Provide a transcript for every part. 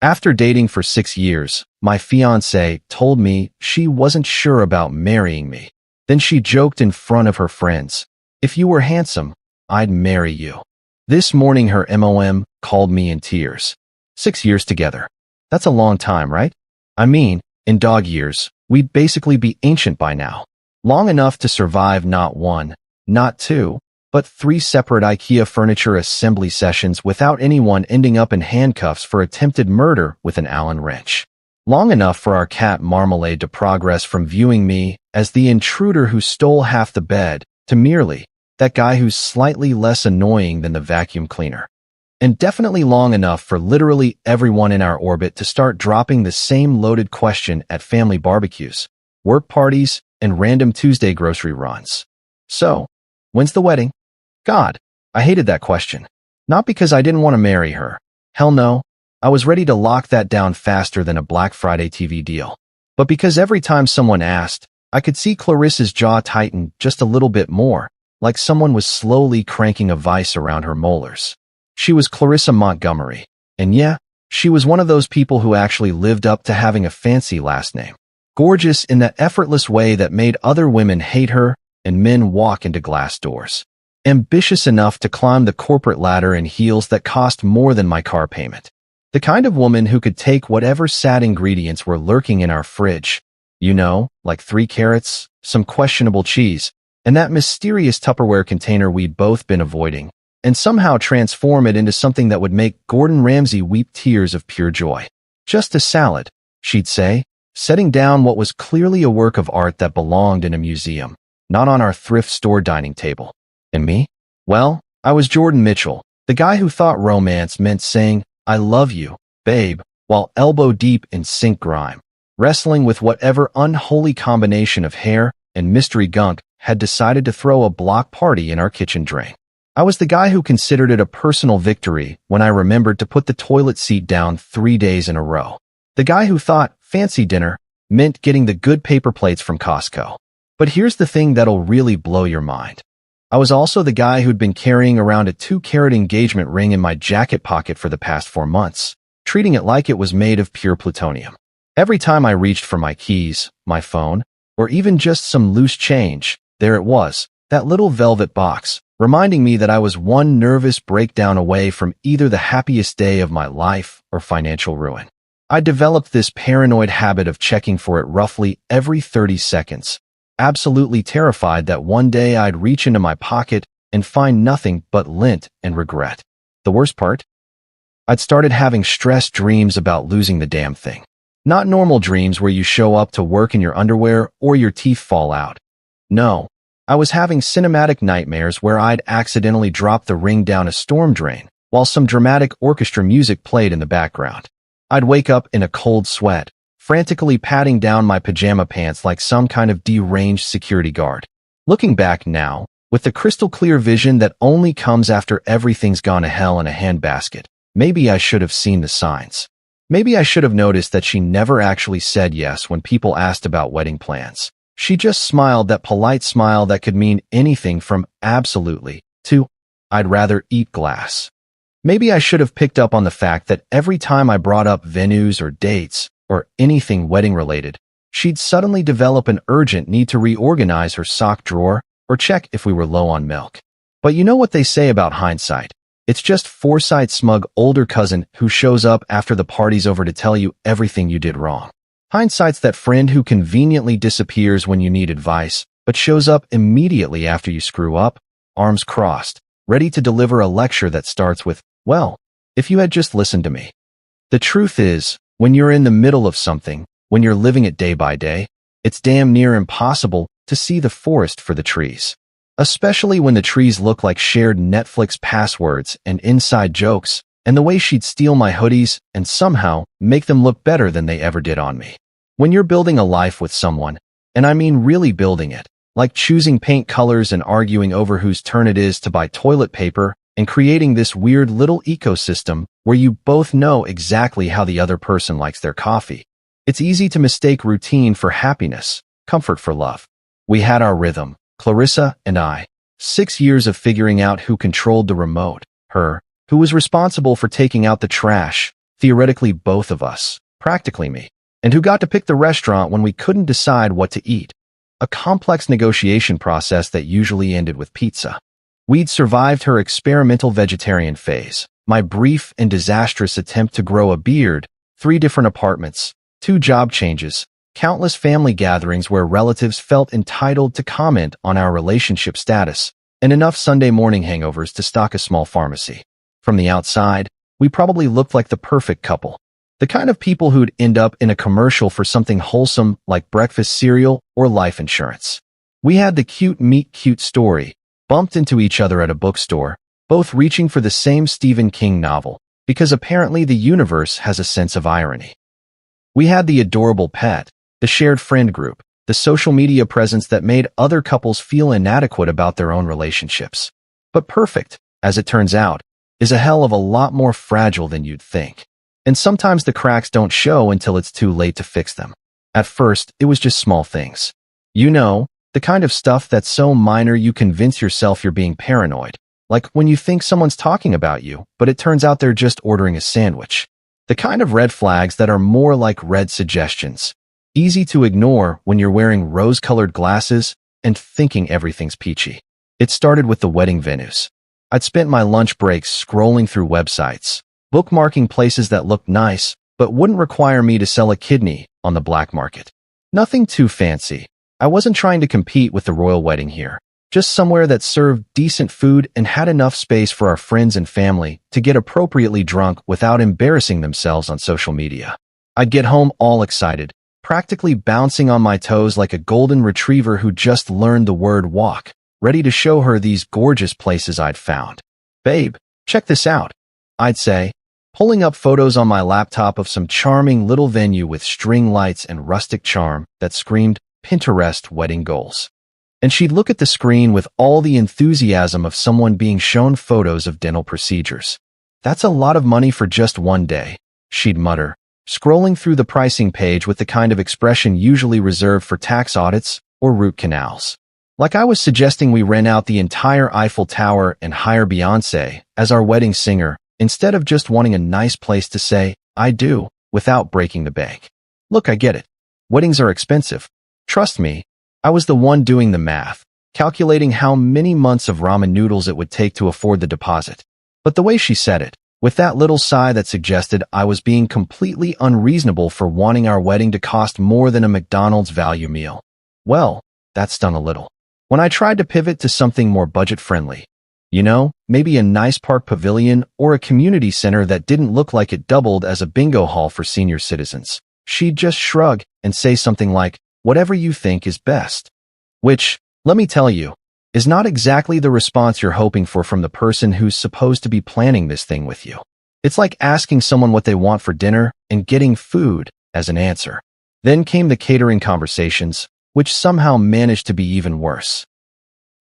After dating for 6 years, my fiance told me she wasn't sure about marrying me. Then she joked in front of her friends, "If you were handsome, I'd marry you." This morning her mom called me in tears. 6 years together. That's a long time, right? I mean, in dog years, we'd basically be ancient by now. Long enough to survive not one, not two, but 3 separate IKEA furniture assembly sessions without anyone ending up in handcuffs for attempted murder with an Allen wrench. Long enough for our cat Marmalade to progress from viewing me as the intruder who stole half the bed to merely that guy who's slightly less annoying than the vacuum cleaner. And definitely long enough for literally everyone in our orbit to start dropping the same loaded question at family barbecues, work parties, and random Tuesday grocery runs. So, when's the wedding? God, I hated that question. Not because I didn't want to marry her. Hell no, I was ready to lock that down faster than a Black Friday TV deal. But because every time someone asked, I could see Clarissa's jaw tighten just a little bit more, like someone was slowly cranking a vise around her molars. She was Clarissa Montgomery. And yeah, she was one of those people who actually lived up to having a fancy last name. Gorgeous in that effortless way that made other women hate her and men walk into glass doors. Ambitious enough to climb the corporate ladder in heels that cost more than my car payment. The kind of woman who could take whatever sad ingredients were lurking in our fridge, like 3 carrots, some questionable cheese, and that mysterious Tupperware container we'd both been avoiding, and somehow transform it into something that would make Gordon Ramsay weep tears of pure joy. Just a salad, she'd say, setting down what was clearly a work of art that belonged in a museum, not on our thrift store dining table. And me? Well, I was Jordan Mitchell, the guy who thought romance meant saying, "I love you, babe," while elbow deep in sink grime, wrestling with whatever unholy combination of hair and mystery gunk had decided to throw a block party in our kitchen drain. I was the guy who considered it a personal victory when I remembered to put the toilet seat down 3 days in a row. The guy who thought fancy dinner meant getting the good paper plates from Costco. But here's the thing that'll really blow your mind. I was also the guy who'd been carrying around a 2-carat engagement ring in my jacket pocket for the past 4 months, treating it like it was made of pure plutonium. Every time I reached for my keys, my phone, or even just some loose change, there it was, that little velvet box, reminding me that I was one nervous breakdown away from either the happiest day of my life or financial ruin. I developed this paranoid habit of checking for it roughly every 30 seconds, absolutely terrified that one day I'd reach into my pocket and find nothing but lint and regret. The worst part? I'd started having stress dreams about losing the damn thing. Not normal dreams where you show up to work in your underwear or your teeth fall out. No, I was having cinematic nightmares where I'd accidentally drop the ring down a storm drain while some dramatic orchestra music played in the background. I'd wake up in a cold sweat, frantically patting down my pajama pants like some kind of deranged security guard. Looking back now, with the crystal clear vision that only comes after everything's gone to hell in a handbasket, maybe I should have seen the signs. Maybe I should have noticed that she never actually said yes when people asked about wedding plans. She just smiled that polite smile that could mean anything from absolutely to I'd rather eat glass. Maybe I should have picked up on the fact that every time I brought up venues or dates, or anything wedding-related, she'd suddenly develop an urgent need to reorganize her sock drawer or check if we were low on milk. But you know what they say about hindsight? It's just foresight's smug older cousin who shows up after the party's over to tell you everything you did wrong. Hindsight's that friend who conveniently disappears when you need advice, but shows up immediately after you screw up, arms crossed, ready to deliver a lecture that starts with, "Well, if you had just listened to me." The truth is, when you're in the middle of something, when you're living it day by day, it's damn near impossible to see the forest for the trees. Especially when the trees look like shared Netflix passwords and inside jokes, and the way she'd steal my hoodies and somehow make them look better than they ever did on me. When you're building a life with someone, and I mean really building it, like choosing paint colors and arguing over whose turn it is to buy toilet paper, and creating this weird little ecosystem where you both know exactly how the other person likes their coffee. It's easy to mistake routine for happiness, comfort for love. We had our rhythm, Clarissa and I. 6 years of figuring out who controlled the remote, her, who was responsible for taking out the trash, theoretically both of us, practically me, and who got to pick the restaurant when we couldn't decide what to eat. A complex negotiation process that usually ended with pizza. We'd survived her experimental vegetarian phase, my brief and disastrous attempt to grow a beard, 3 different apartments, 2 job changes, countless family gatherings where relatives felt entitled to comment on our relationship status, and enough Sunday morning hangovers to stock a small pharmacy. From the outside, we probably looked like the perfect couple. The kind of people who'd end up in a commercial for something wholesome like breakfast cereal or life insurance. We had the cute meet cute story, bumped into each other at a bookstore, both reaching for the same Stephen King novel, because apparently the universe has a sense of irony. We had the adorable pet, the shared friend group, the social media presence that made other couples feel inadequate about their own relationships. But perfect, as it turns out, is a hell of a lot more fragile than you'd think. And sometimes the cracks don't show until it's too late to fix them. At first, it was just small things. You know, the kind of stuff that's so minor you convince yourself you're being paranoid. Like when you think someone's talking about you, but it turns out they're just ordering a sandwich. The kind of red flags that are more like red suggestions. Easy to ignore when you're wearing rose-colored glasses and thinking everything's peachy. It started with the wedding venues. I'd spent my lunch breaks scrolling through websites, bookmarking places that looked nice, but wouldn't require me to sell a kidney on the black market. Nothing too fancy. I wasn't trying to compete with the royal wedding here. Just somewhere that served decent food and had enough space for our friends and family to get appropriately drunk without embarrassing themselves on social media. I'd get home all excited, practically bouncing on my toes like a golden retriever who just learned the word walk, ready to show her these gorgeous places I'd found. "Babe, check this out," I'd say, pulling up photos on my laptop of some charming little venue with string lights and rustic charm that screamed Pinterest wedding goals. And she'd look at the screen with all the enthusiasm of someone being shown photos of dental procedures. "That's a lot of money for just one day," she'd mutter, scrolling through the pricing page with the kind of expression usually reserved for tax audits or root canals. Like I was suggesting we rent out the entire Eiffel Tower and hire Fiance as our wedding singer, instead of just wanting a nice place to say, "I do," without breaking the bank. Look, I get it. Weddings are expensive. Trust me, I was the one doing the math, calculating how many months of ramen noodles it would take to afford the deposit. But the way she said it, with that little sigh that suggested I was being completely unreasonable for wanting our wedding to cost more than a McDonald's value meal. Well, that stung a little. When I tried to pivot to something more budget-friendly, you know, maybe a nice park pavilion or a community center that didn't look like it doubled as a bingo hall for senior citizens, she'd just shrug and say something like, "Whatever you think is best." Which, let me tell you, is not exactly the response you're hoping for from the person who's supposed to be planning this thing with you. It's like asking someone what they want for dinner and getting food as an answer. Then came the catering conversations, which somehow managed to be even worse.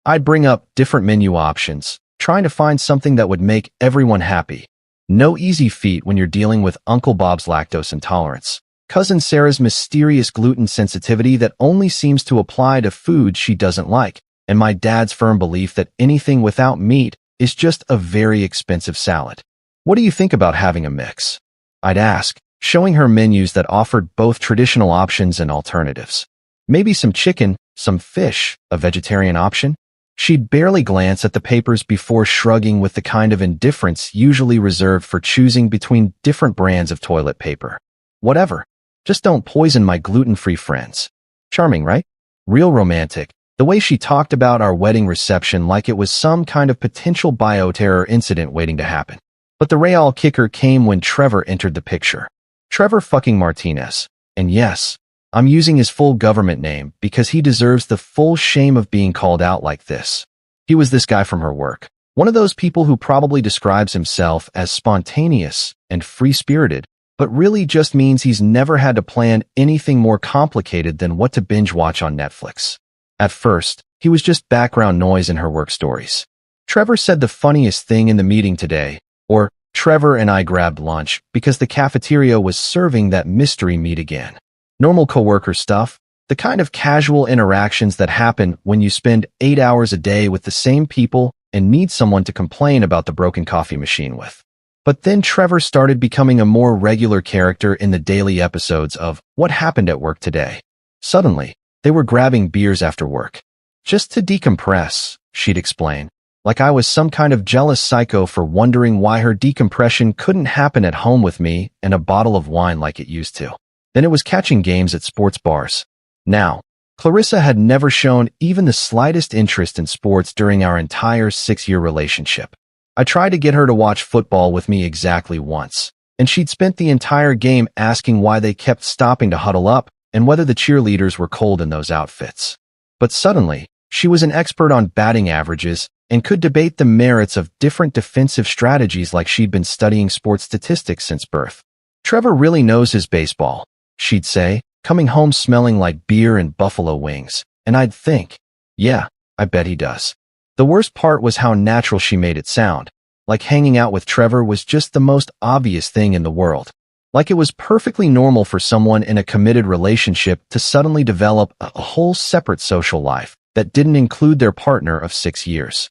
I'd bring up different menu options, trying to find something that would make everyone happy. No easy feat when you're dealing with Uncle Bob's lactose intolerance, Cousin Sarah's mysterious gluten sensitivity that only seems to apply to food she doesn't like, and my dad's firm belief that anything without meat is just a very expensive salad. "What do you think about having a mix?" I'd ask, showing her menus that offered both traditional options and alternatives. Maybe some chicken, some fish, a vegetarian option? She'd barely glance at the papers before shrugging with the kind of indifference usually reserved for choosing between different brands of toilet paper. "Whatever. Just don't poison my gluten-free friends." Charming, right? Real romantic. The way she talked about our wedding reception like it was some kind of potential bioterror incident waiting to happen. But the real kicker came when Trevor entered the picture. Trevor fucking Martinez. And yes, I'm using his full government name because he deserves the full shame of being called out like this. He was this guy from her work. One of those people who probably describes himself as spontaneous and free-spirited, but really just means he's never had to plan anything more complicated than what to binge watch on Netflix. At first, he was just background noise in her work stories. "Trevor said the funniest thing in the meeting today," or "Trevor and I grabbed lunch because the cafeteria was serving that mystery meat again." Normal coworker stuff, the kind of casual interactions that happen when you spend 8 hours a day with the same people and need someone to complain about the broken coffee machine with. But then Trevor started becoming a more regular character in the daily episodes of What Happened at Work Today. Suddenly, they were grabbing beers after work. Just to decompress, she'd explain, like I was some kind of jealous psycho for wondering why her decompression couldn't happen at home with me and a bottle of wine like it used to. Then it was catching games at sports bars. Now, Clarissa had never shown even the slightest interest in sports during our entire 6-year relationship. I tried to get her to watch football with me exactly once, and she'd spent the entire game asking why they kept stopping to huddle up and whether the cheerleaders were cold in those outfits. But suddenly, she was an expert on batting averages and could debate the merits of different defensive strategies like she'd been studying sports statistics since birth. Trevor really knows his baseball, she'd say, coming home smelling like beer and buffalo wings, and I'd think, yeah, I bet he does. The worst part was how natural she made it sound, like hanging out with Trevor was just the most obvious thing in the world. Like it was perfectly normal for someone in a committed relationship to suddenly develop a whole separate social life that didn't include their partner of 6 years.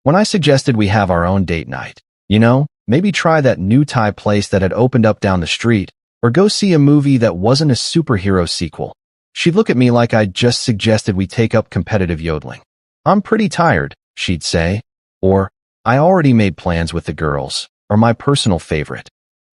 When I suggested we have our own date night, maybe try that new Thai place that had opened up down the street, or go see a movie that wasn't a superhero sequel, she'd look at me like I'd just suggested we take up competitive yodeling. I'm pretty tired, she'd say, or I already made plans with the girls, or my personal favorite.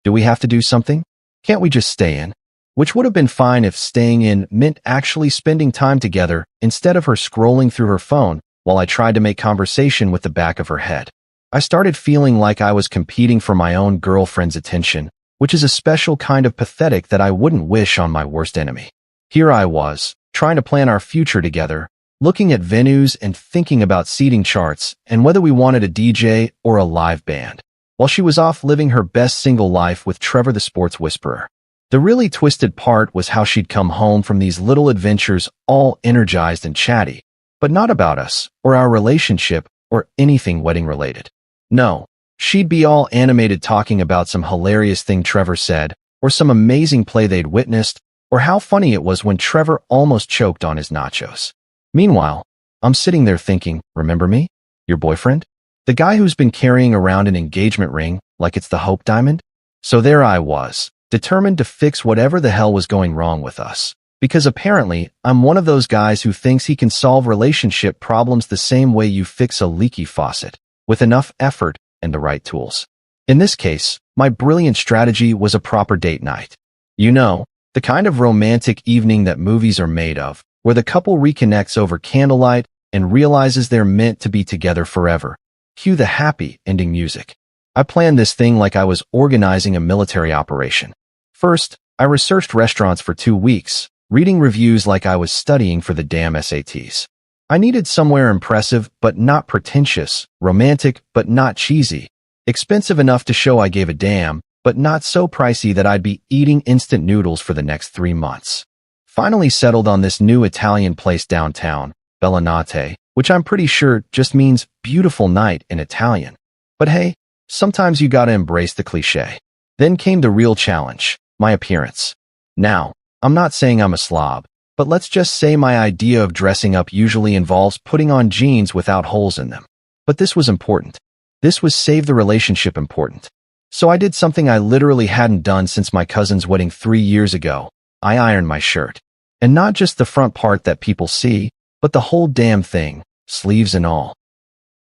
Do we have to do something? Can't we just stay in? Which would have been fine if staying in meant actually spending time together instead of her scrolling through her phone while I tried to make conversation with the back of her head. I started feeling like I was competing for my own girlfriend's attention, which is a special kind of pathetic that I wouldn't wish on my worst enemy. Here I was, trying to plan our future together, looking at venues and thinking about seating charts and whether we wanted a DJ or a live band, while she was off living her best single life with Trevor the sports whisperer. The really twisted part was how she'd come home from these little adventures all energized and chatty, but not about us or our relationship or anything wedding related. No, she'd be all animated talking about some hilarious thing Trevor said, or some amazing play they'd witnessed, or how funny it was when Trevor almost choked on his nachos. Meanwhile, I'm sitting there thinking, remember me? Your boyfriend? The guy who's been carrying around an engagement ring like it's the Hope Diamond? So there I was, determined to fix whatever the hell was going wrong with us. Because apparently, I'm one of those guys who thinks he can solve relationship problems the same way you fix a leaky faucet, with enough effort and the right tools. In this case, my brilliant strategy was a proper date night. The kind of romantic evening that movies are made of, where the couple reconnects over candlelight and realizes they're meant to be together forever. Cue the happy ending music. I planned this thing like I was organizing a military operation. First, I researched restaurants for 2 weeks, reading reviews like I was studying for the damn SATs. I needed somewhere impressive but not pretentious, romantic but not cheesy, expensive enough to show I gave a damn, but not so pricey that I'd be eating instant noodles for the next 3 months. Finally settled on this new Italian place downtown, Bella Notte, which I'm pretty sure just means beautiful night in Italian. But hey, sometimes you gotta embrace the cliché. Then came the real challenge, my appearance. Now, I'm not saying I'm a slob, but let's just say my idea of dressing up usually involves putting on jeans without holes in them. But this was important. This was save the relationship important. So I did something I literally hadn't done since my cousin's wedding 3 years ago. I ironed my shirt. And not just the front part that people see, but the whole damn thing, sleeves and all.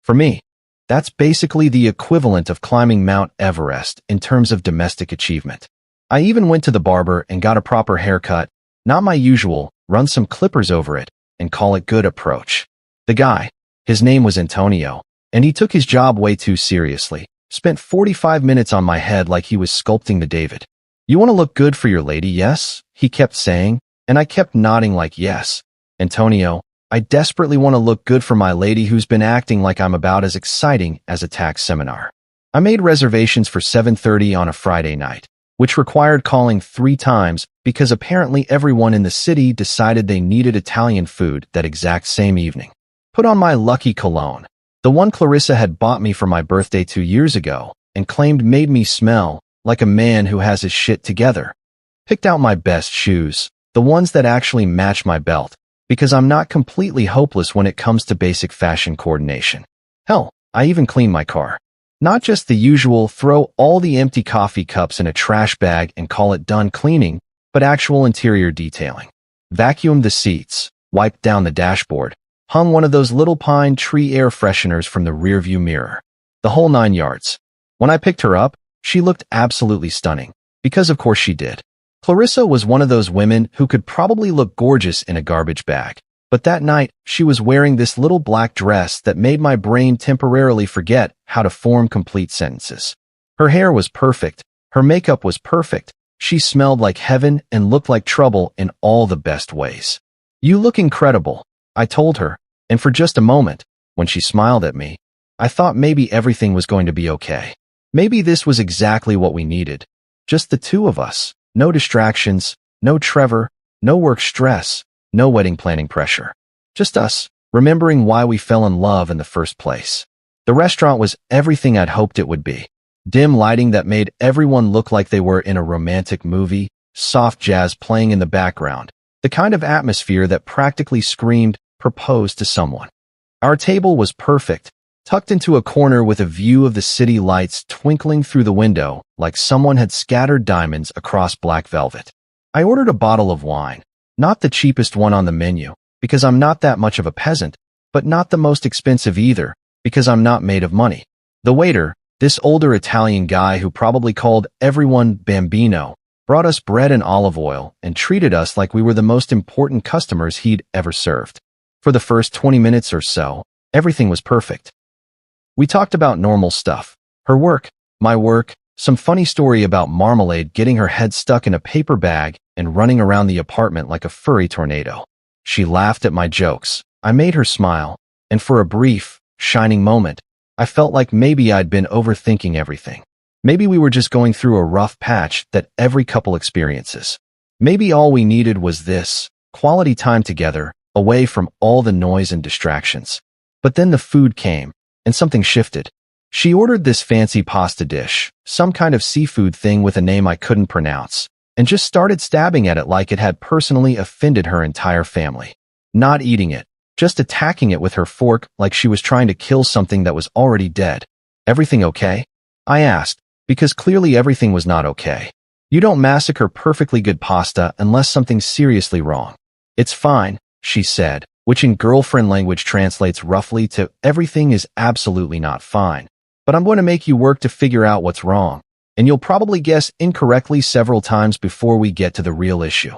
For me, that's basically the equivalent of climbing Mount Everest in terms of domestic achievement. I even went to the barber and got a proper haircut, not my usual, run some clippers over it, and call it good approach. The guy, his name was Antonio, and he took his job way too seriously, spent 45 minutes on my head like he was sculpting the David. You want to look good for your lady, yes? He kept saying, and I kept nodding like yes. Antonio, I desperately want to look good for my lady who's been acting like I'm about as exciting as a tax seminar. I made reservations for 7:30 on a Friday night, which required calling 3 times because apparently everyone in the city decided they needed Italian food that exact same evening. Put on my lucky cologne, the one Clarissa had bought me for my birthday 2 years ago and claimed made me smell like a man who has his shit together. Picked out my best shoes, the ones that actually match my belt, because I'm not completely hopeless when it comes to basic fashion coordination. Hell, I even cleaned my car. Not just the usual throw all the empty coffee cups in a trash bag and call it done cleaning, but actual interior detailing. Vacuumed the seats, wiped down the dashboard, hung one of those little pine tree air fresheners from the rearview mirror. The whole 9 yards. When I picked her up, she looked absolutely stunning, because of course she did. Clarissa was one of those women who could probably look gorgeous in a garbage bag. But that night, she was wearing this little black dress that made my brain temporarily forget how to form complete sentences. Her hair was perfect. Her makeup was perfect. She smelled like heaven and looked like trouble in all the best ways. "You look incredible," I told her, and for just a moment, when she smiled at me, I thought maybe everything was going to be okay. Maybe this was exactly what we needed. Just the two of us. No distractions, no Trevor, no work stress, no wedding planning pressure. Just us, remembering why we fell in love in the first place. The restaurant was everything I'd hoped it would be. Dim lighting that made everyone look like they were in a romantic movie, soft jazz playing in the background, the kind of atmosphere that practically screamed, "Propose to someone." Our table was perfect, tucked into a corner with a view of the city lights twinkling through the window like someone had scattered diamonds across black velvet. I ordered a bottle of wine. Not the cheapest one on the menu, because I'm not that much of a peasant, but not the most expensive either, because I'm not made of money. The waiter, this older Italian guy who probably called everyone Bambino, brought us bread and olive oil and treated us like we were the most important customers he'd ever served. For the first 20 minutes or so, everything was perfect. We talked about normal stuff. Her work, my work, some funny story about Marmalade getting her head stuck in a paper bag and running around the apartment like a furry tornado. She laughed at my jokes. I made her smile, and for a brief, shining moment, I felt like maybe I'd been overthinking everything. Maybe we were just going through a rough patch that every couple experiences. Maybe all we needed was this, quality time together, away from all the noise and distractions. But then the food came, and something shifted. She ordered this fancy pasta dish, some kind of seafood thing with a name I couldn't pronounce, and just started stabbing at it like it had personally offended her entire family. Not eating it, just attacking it with her fork like she was trying to kill something that was already dead. "Everything okay?" I asked, because clearly everything was not okay. You don't massacre perfectly good pasta unless something's seriously wrong. "It's fine," she said, which in girlfriend language translates roughly to "everything is absolutely not fine. But I'm going to make you work to figure out what's wrong, and you'll probably guess incorrectly several times before we get to the real issue."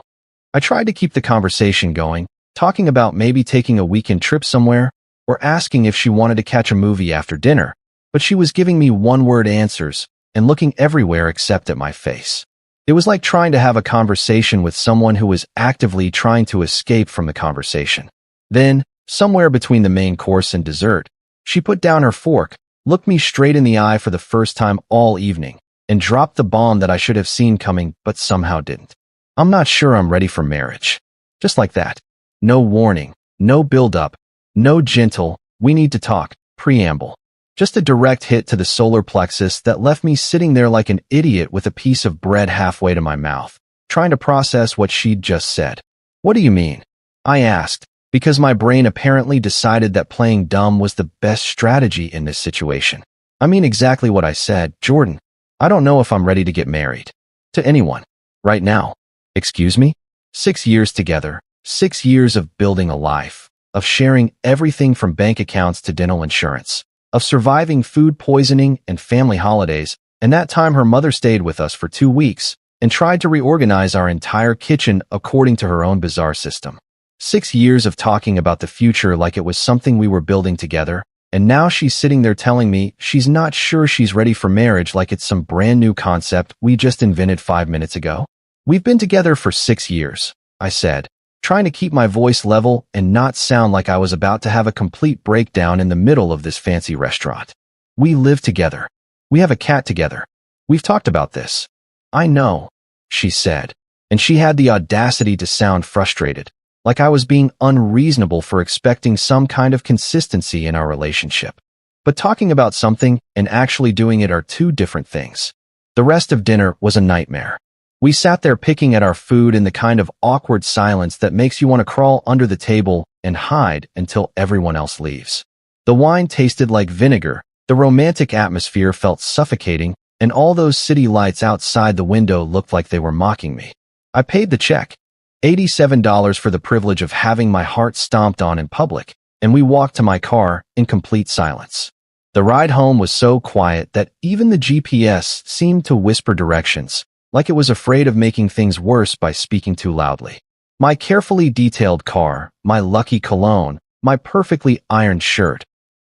I tried to keep the conversation going, talking about maybe taking a weekend trip somewhere, or asking if she wanted to catch a movie after dinner, but she was giving me one-word answers and looking everywhere except at my face. It was like trying to have a conversation with someone who was actively trying to escape from the conversation. Then, somewhere between the main course and dessert, she put down her fork, looked me straight in the eye for the first time all evening, and dropped the bomb that I should have seen coming but somehow didn't. "I'm not sure I'm ready for marriage." Just like that. No warning, no build-up, no gentle, "we need to talk" preamble. Just a direct hit to the solar plexus that left me sitting there like an idiot with a piece of bread halfway to my mouth, trying to process what she'd just said. "What do you mean?" I asked, because my brain apparently decided that playing dumb was the best strategy in this situation. "I mean exactly what I said, Jordan. I don't know if I'm ready to get married. To anyone. Right now." "Excuse me?" 6 years together, 6 years of building a life, of sharing everything from bank accounts to dental insurance, of surviving food poisoning and family holidays, and that time her mother stayed with us for 2 weeks and tried to reorganize our entire kitchen according to her own bizarre system. 6 years of talking about the future like it was something we were building together, and now she's sitting there telling me she's not sure she's ready for marriage like it's some brand new concept we just invented 5 minutes ago. "We've been together for 6 years, I said, trying to keep my voice level and not sound like I was about to have a complete breakdown in the middle of this fancy restaurant. "We live together. We have a cat together. We've talked about this." "I know," she said, and she had the audacity to sound frustrated, like I was being unreasonable for expecting some kind of consistency in our relationship. But talking about something and actually doing it are two different things. The rest of dinner was a nightmare. We sat there picking at our food in the kind of awkward silence that makes you want to crawl under the table and hide until everyone else leaves. The wine tasted like vinegar, The romantic atmosphere felt suffocating, and all those city lights outside the window looked like they were mocking me. I paid the check, $87 for the privilege of having my heart stomped on in public, and we walked to my car in complete silence. The ride home was so quiet that even the GPS seemed to whisper directions, like it was afraid of making things worse by speaking too loudly. My carefully detailed car, my lucky cologne, my perfectly ironed shirt,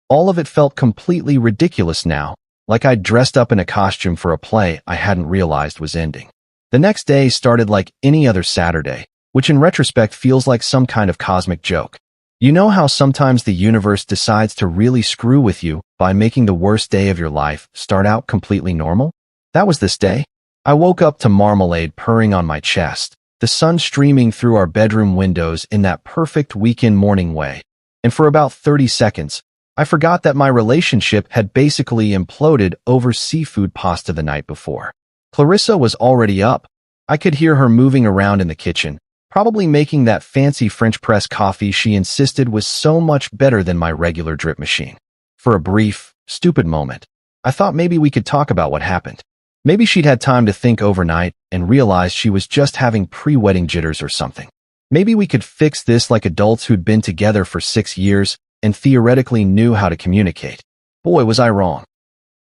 all of it felt completely ridiculous now, like I'd dressed up in a costume for a play I hadn't realized was ending. The next day started like any other Saturday, which in retrospect feels like some kind of cosmic joke. You know how sometimes the universe decides to really screw with you by making the worst day of your life start out completely normal? That was this day. I woke up to marmalade purring on my chest, the sun streaming through our bedroom windows in that perfect weekend morning way. And for about 30 seconds, I forgot that my relationship had basically imploded over seafood pasta the night before. Clarissa was already up. I could hear her moving around in the kitchen, probably making that fancy French press coffee she insisted was so much better than my regular drip machine. For a brief, stupid moment, I thought maybe we could talk about what happened. Maybe she'd had time to think overnight and realized she was just having pre-wedding jitters or something. Maybe we could fix this like adults who'd been together for 6 years and theoretically knew how to communicate. Boy, was I wrong.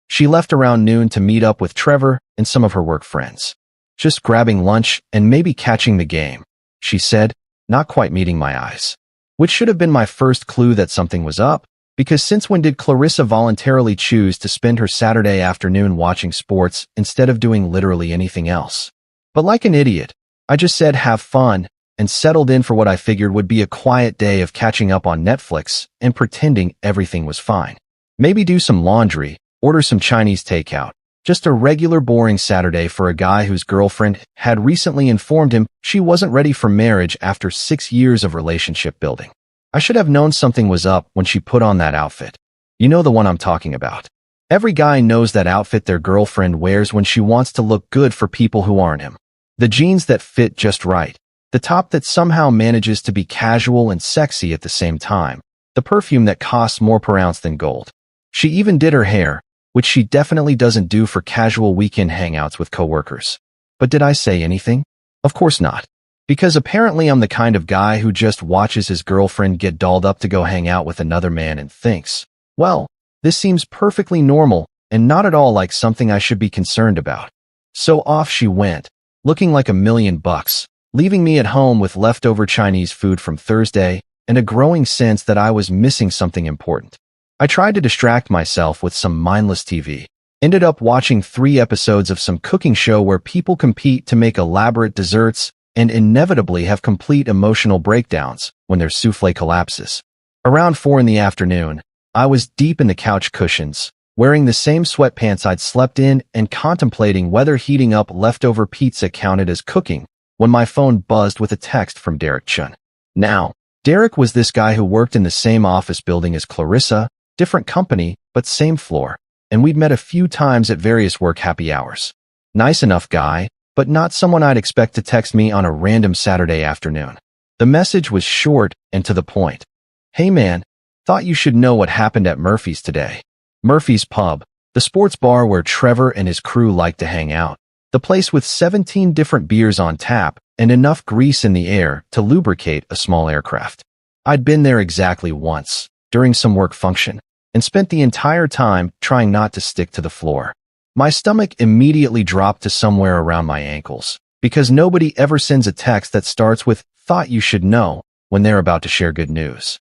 She left around noon to meet up with Trevor and some of her work friends. Just grabbing lunch and maybe catching the game, she said, not quite meeting my eyes. Which should have been my first clue that something was up, because since when did Clarissa voluntarily choose to spend her Saturday afternoon watching sports instead of doing literally anything else? But like an idiot, I just said have fun and settled in for what I figured would be a quiet day of catching up on Netflix and pretending everything was fine. Maybe do some laundry, order some Chinese takeout. Just a regular boring Saturday for a guy whose girlfriend had recently informed him she wasn't ready for marriage after 6 years of relationship building. I should have known something was up when she put on that outfit. You know the one I'm talking about. Every guy knows that outfit their girlfriend wears when she wants to look good for people who aren't him. The jeans that fit just right. The top that somehow manages to be casual and sexy at the same time. The perfume that costs more per ounce than gold. She even did her hair, which she definitely doesn't do for casual weekend hangouts with coworkers. But did I say anything? Of course not. Because apparently I'm the kind of guy who just watches his girlfriend get dolled up to go hang out with another man and thinks, well, this seems perfectly normal and not at all like something I should be concerned about. So off she went, looking like $1,000,000, leaving me at home with leftover Chinese food from Thursday and a growing sense that I was missing something important. I tried to distract myself with some mindless TV. Ended up watching 3 episodes of some cooking show where people compete to make elaborate desserts and inevitably have complete emotional breakdowns when their souffle collapses. Around 4 in the afternoon, I was deep in the couch cushions, wearing the same sweatpants I'd slept in and contemplating whether heating up leftover pizza counted as cooking, when my phone buzzed with a text from Derek Chun. Now, Derek was this guy who worked in the same office building as Clarissa, different company, but same floor, and we'd met a few times at various work happy hours. Nice enough guy, but not someone I'd expect to text me on a random Saturday afternoon. The message was short and to the point. Hey man, thought you should know what happened at Murphy's today. Murphy's Pub, the sports bar where Trevor and his crew like to hang out. The place with 17 different beers on tap and enough grease in the air to lubricate a small aircraft. I'd been there exactly once, during some work function, and spent the entire time trying not to stick to the floor. My stomach immediately dropped to somewhere around my ankles, because nobody ever sends a text that starts with, thought you should know, when they're about to share good news.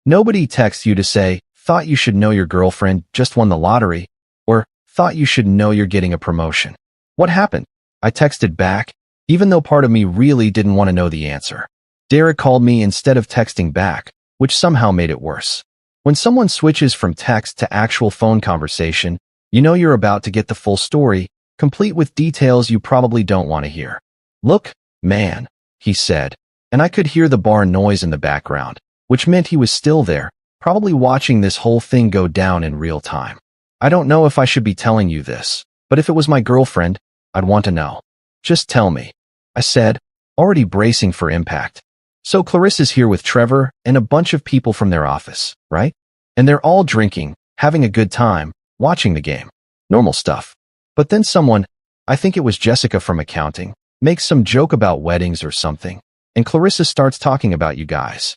Nobody texts you to say, thought you should know your girlfriend just won the lottery, or thought you should know you're getting a promotion. What happened? I texted back, even though part of me really didn't want to know the answer. Derek called me instead of texting back, which somehow made it worse. When someone switches from text to actual phone conversation, you know you're about to get the full story, complete with details you probably don't want to hear. Look, man, he said, and I could hear the bar noise in the background, which meant he was still there, probably watching this whole thing go down in real time. I don't know if I should be telling you this, but if it was my girlfriend, I'd want to know. Just tell me, I said, already bracing for impact. So Clarissa's here with Trevor and a bunch of people from their office, right? And they're all drinking, having a good time, watching the game. Normal stuff. But then someone, I think it was Jessica from accounting, makes some joke about weddings or something, and Clarissa starts talking about you guys.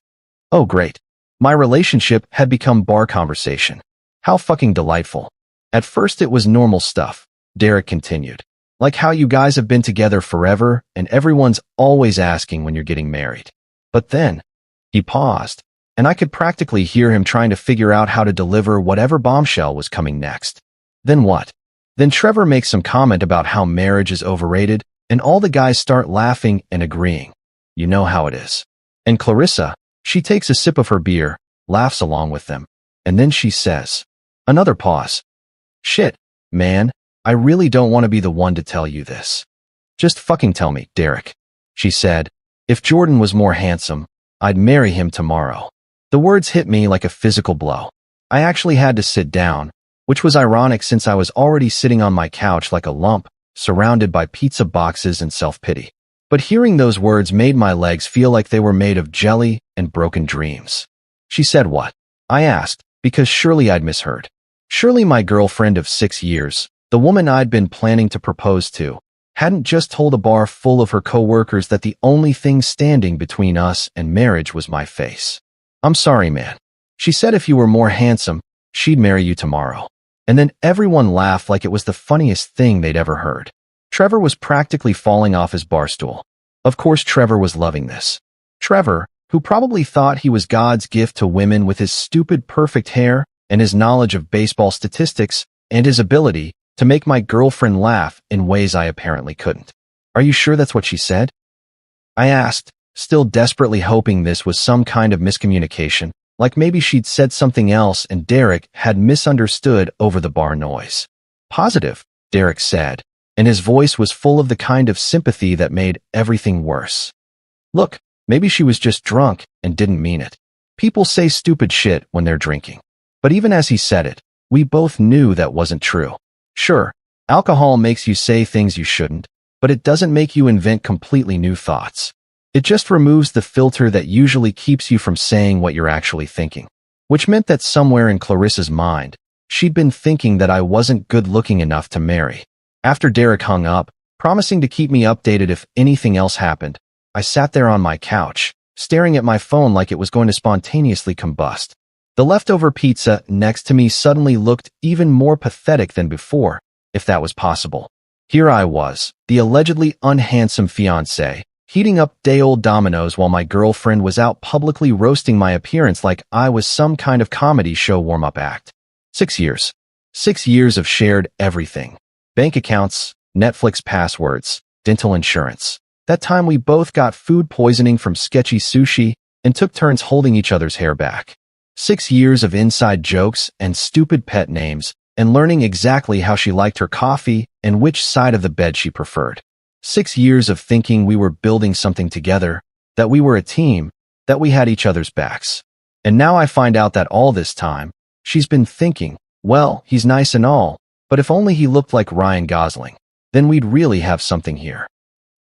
Oh great. My relationship had become bar conversation. How fucking delightful. At first it was normal stuff, Derek continued. Like how you guys have been together forever and everyone's always asking when you're getting married. But then, he paused, and I could practically hear him trying to figure out how to deliver whatever bombshell was coming next. Then what? Then Trevor makes some comment about how marriage is overrated, and all the guys start laughing and agreeing. You know how it is. And Clarissa, she takes a sip of her beer, laughs along with them, and then she says, another pause. Shit, man, I really don't want to be the one to tell you this. Just fucking tell me, Derek. She said, if Jordan was more handsome, I'd marry him tomorrow. The words hit me like a physical blow. I actually had to sit down, which was ironic since I was already sitting on my couch like a lump, surrounded by pizza boxes and self-pity. But hearing those words made my legs feel like they were made of jelly and broken dreams. She said what? I asked, because surely I'd misheard. Surely my girlfriend of 6 years, the woman I'd been planning to propose to, hadn't just told a bar full of her co-workers that the only thing standing between us and marriage was my face. I'm sorry, man. She said if you were more handsome, she'd marry you tomorrow. And then everyone laughed like it was the funniest thing they'd ever heard. Trevor was practically falling off his bar stool. Of course, Trevor was loving this. Trevor, who probably thought he was God's gift to women with his stupid perfect hair and his knowledge of baseball statistics and his ability to make my girlfriend laugh in ways I apparently couldn't. Are you sure that's what she said? I asked, still desperately hoping this was some kind of miscommunication, like maybe she'd said something else and Derek had misunderstood over the bar noise. Positive, Derek said, and his voice was full of the kind of sympathy that made everything worse. Look, maybe she was just drunk and didn't mean it. People say stupid shit when they're drinking. But even as he said it, we both knew that wasn't true. Sure, alcohol makes you say things you shouldn't, but it doesn't make you invent completely new thoughts. It just removes the filter that usually keeps you from saying what you're actually thinking. Which meant that somewhere in Clarissa's mind, she'd been thinking that I wasn't good-looking enough to marry. After Derek hung up, promising to keep me updated if anything else happened, I sat there on my couch, staring at my phone like it was going to spontaneously combust. The leftover pizza next to me suddenly looked even more pathetic than before, if that was possible. Here I was, the allegedly unhandsome fiancé, heating up day-old Domino's while my girlfriend was out publicly roasting my appearance like I was some kind of comedy show warm-up act. 6 years. 6 years of shared everything. Bank accounts, Netflix passwords, dental insurance. That time we both got food poisoning from sketchy sushi and took turns holding each other's hair back. 6 years of inside jokes and stupid pet names and learning exactly how she liked her coffee and which side of the bed she preferred. 6 years of thinking we were building something together, that we were a team, that we had each other's backs. And now I find out that all this time, she's been thinking, well, he's nice and all, but if only he looked like Ryan Gosling, then we'd really have something here.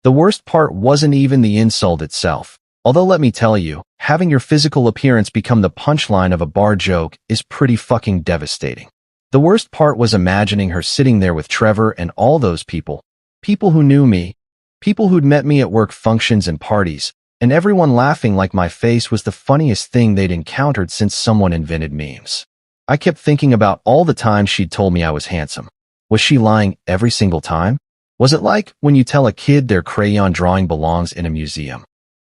The worst part wasn't even the insult itself. Although let me tell you, having your physical appearance become the punchline of a bar joke is pretty fucking devastating. The worst part was imagining her sitting there with Trevor and all those people. People who knew me, people who'd met me at work functions and parties, and everyone laughing like my face was the funniest thing they'd encountered since someone invented memes. I kept thinking about all the times she'd told me I was handsome. Was she lying every single time? Was it like when you tell a kid their crayon drawing belongs in a museum?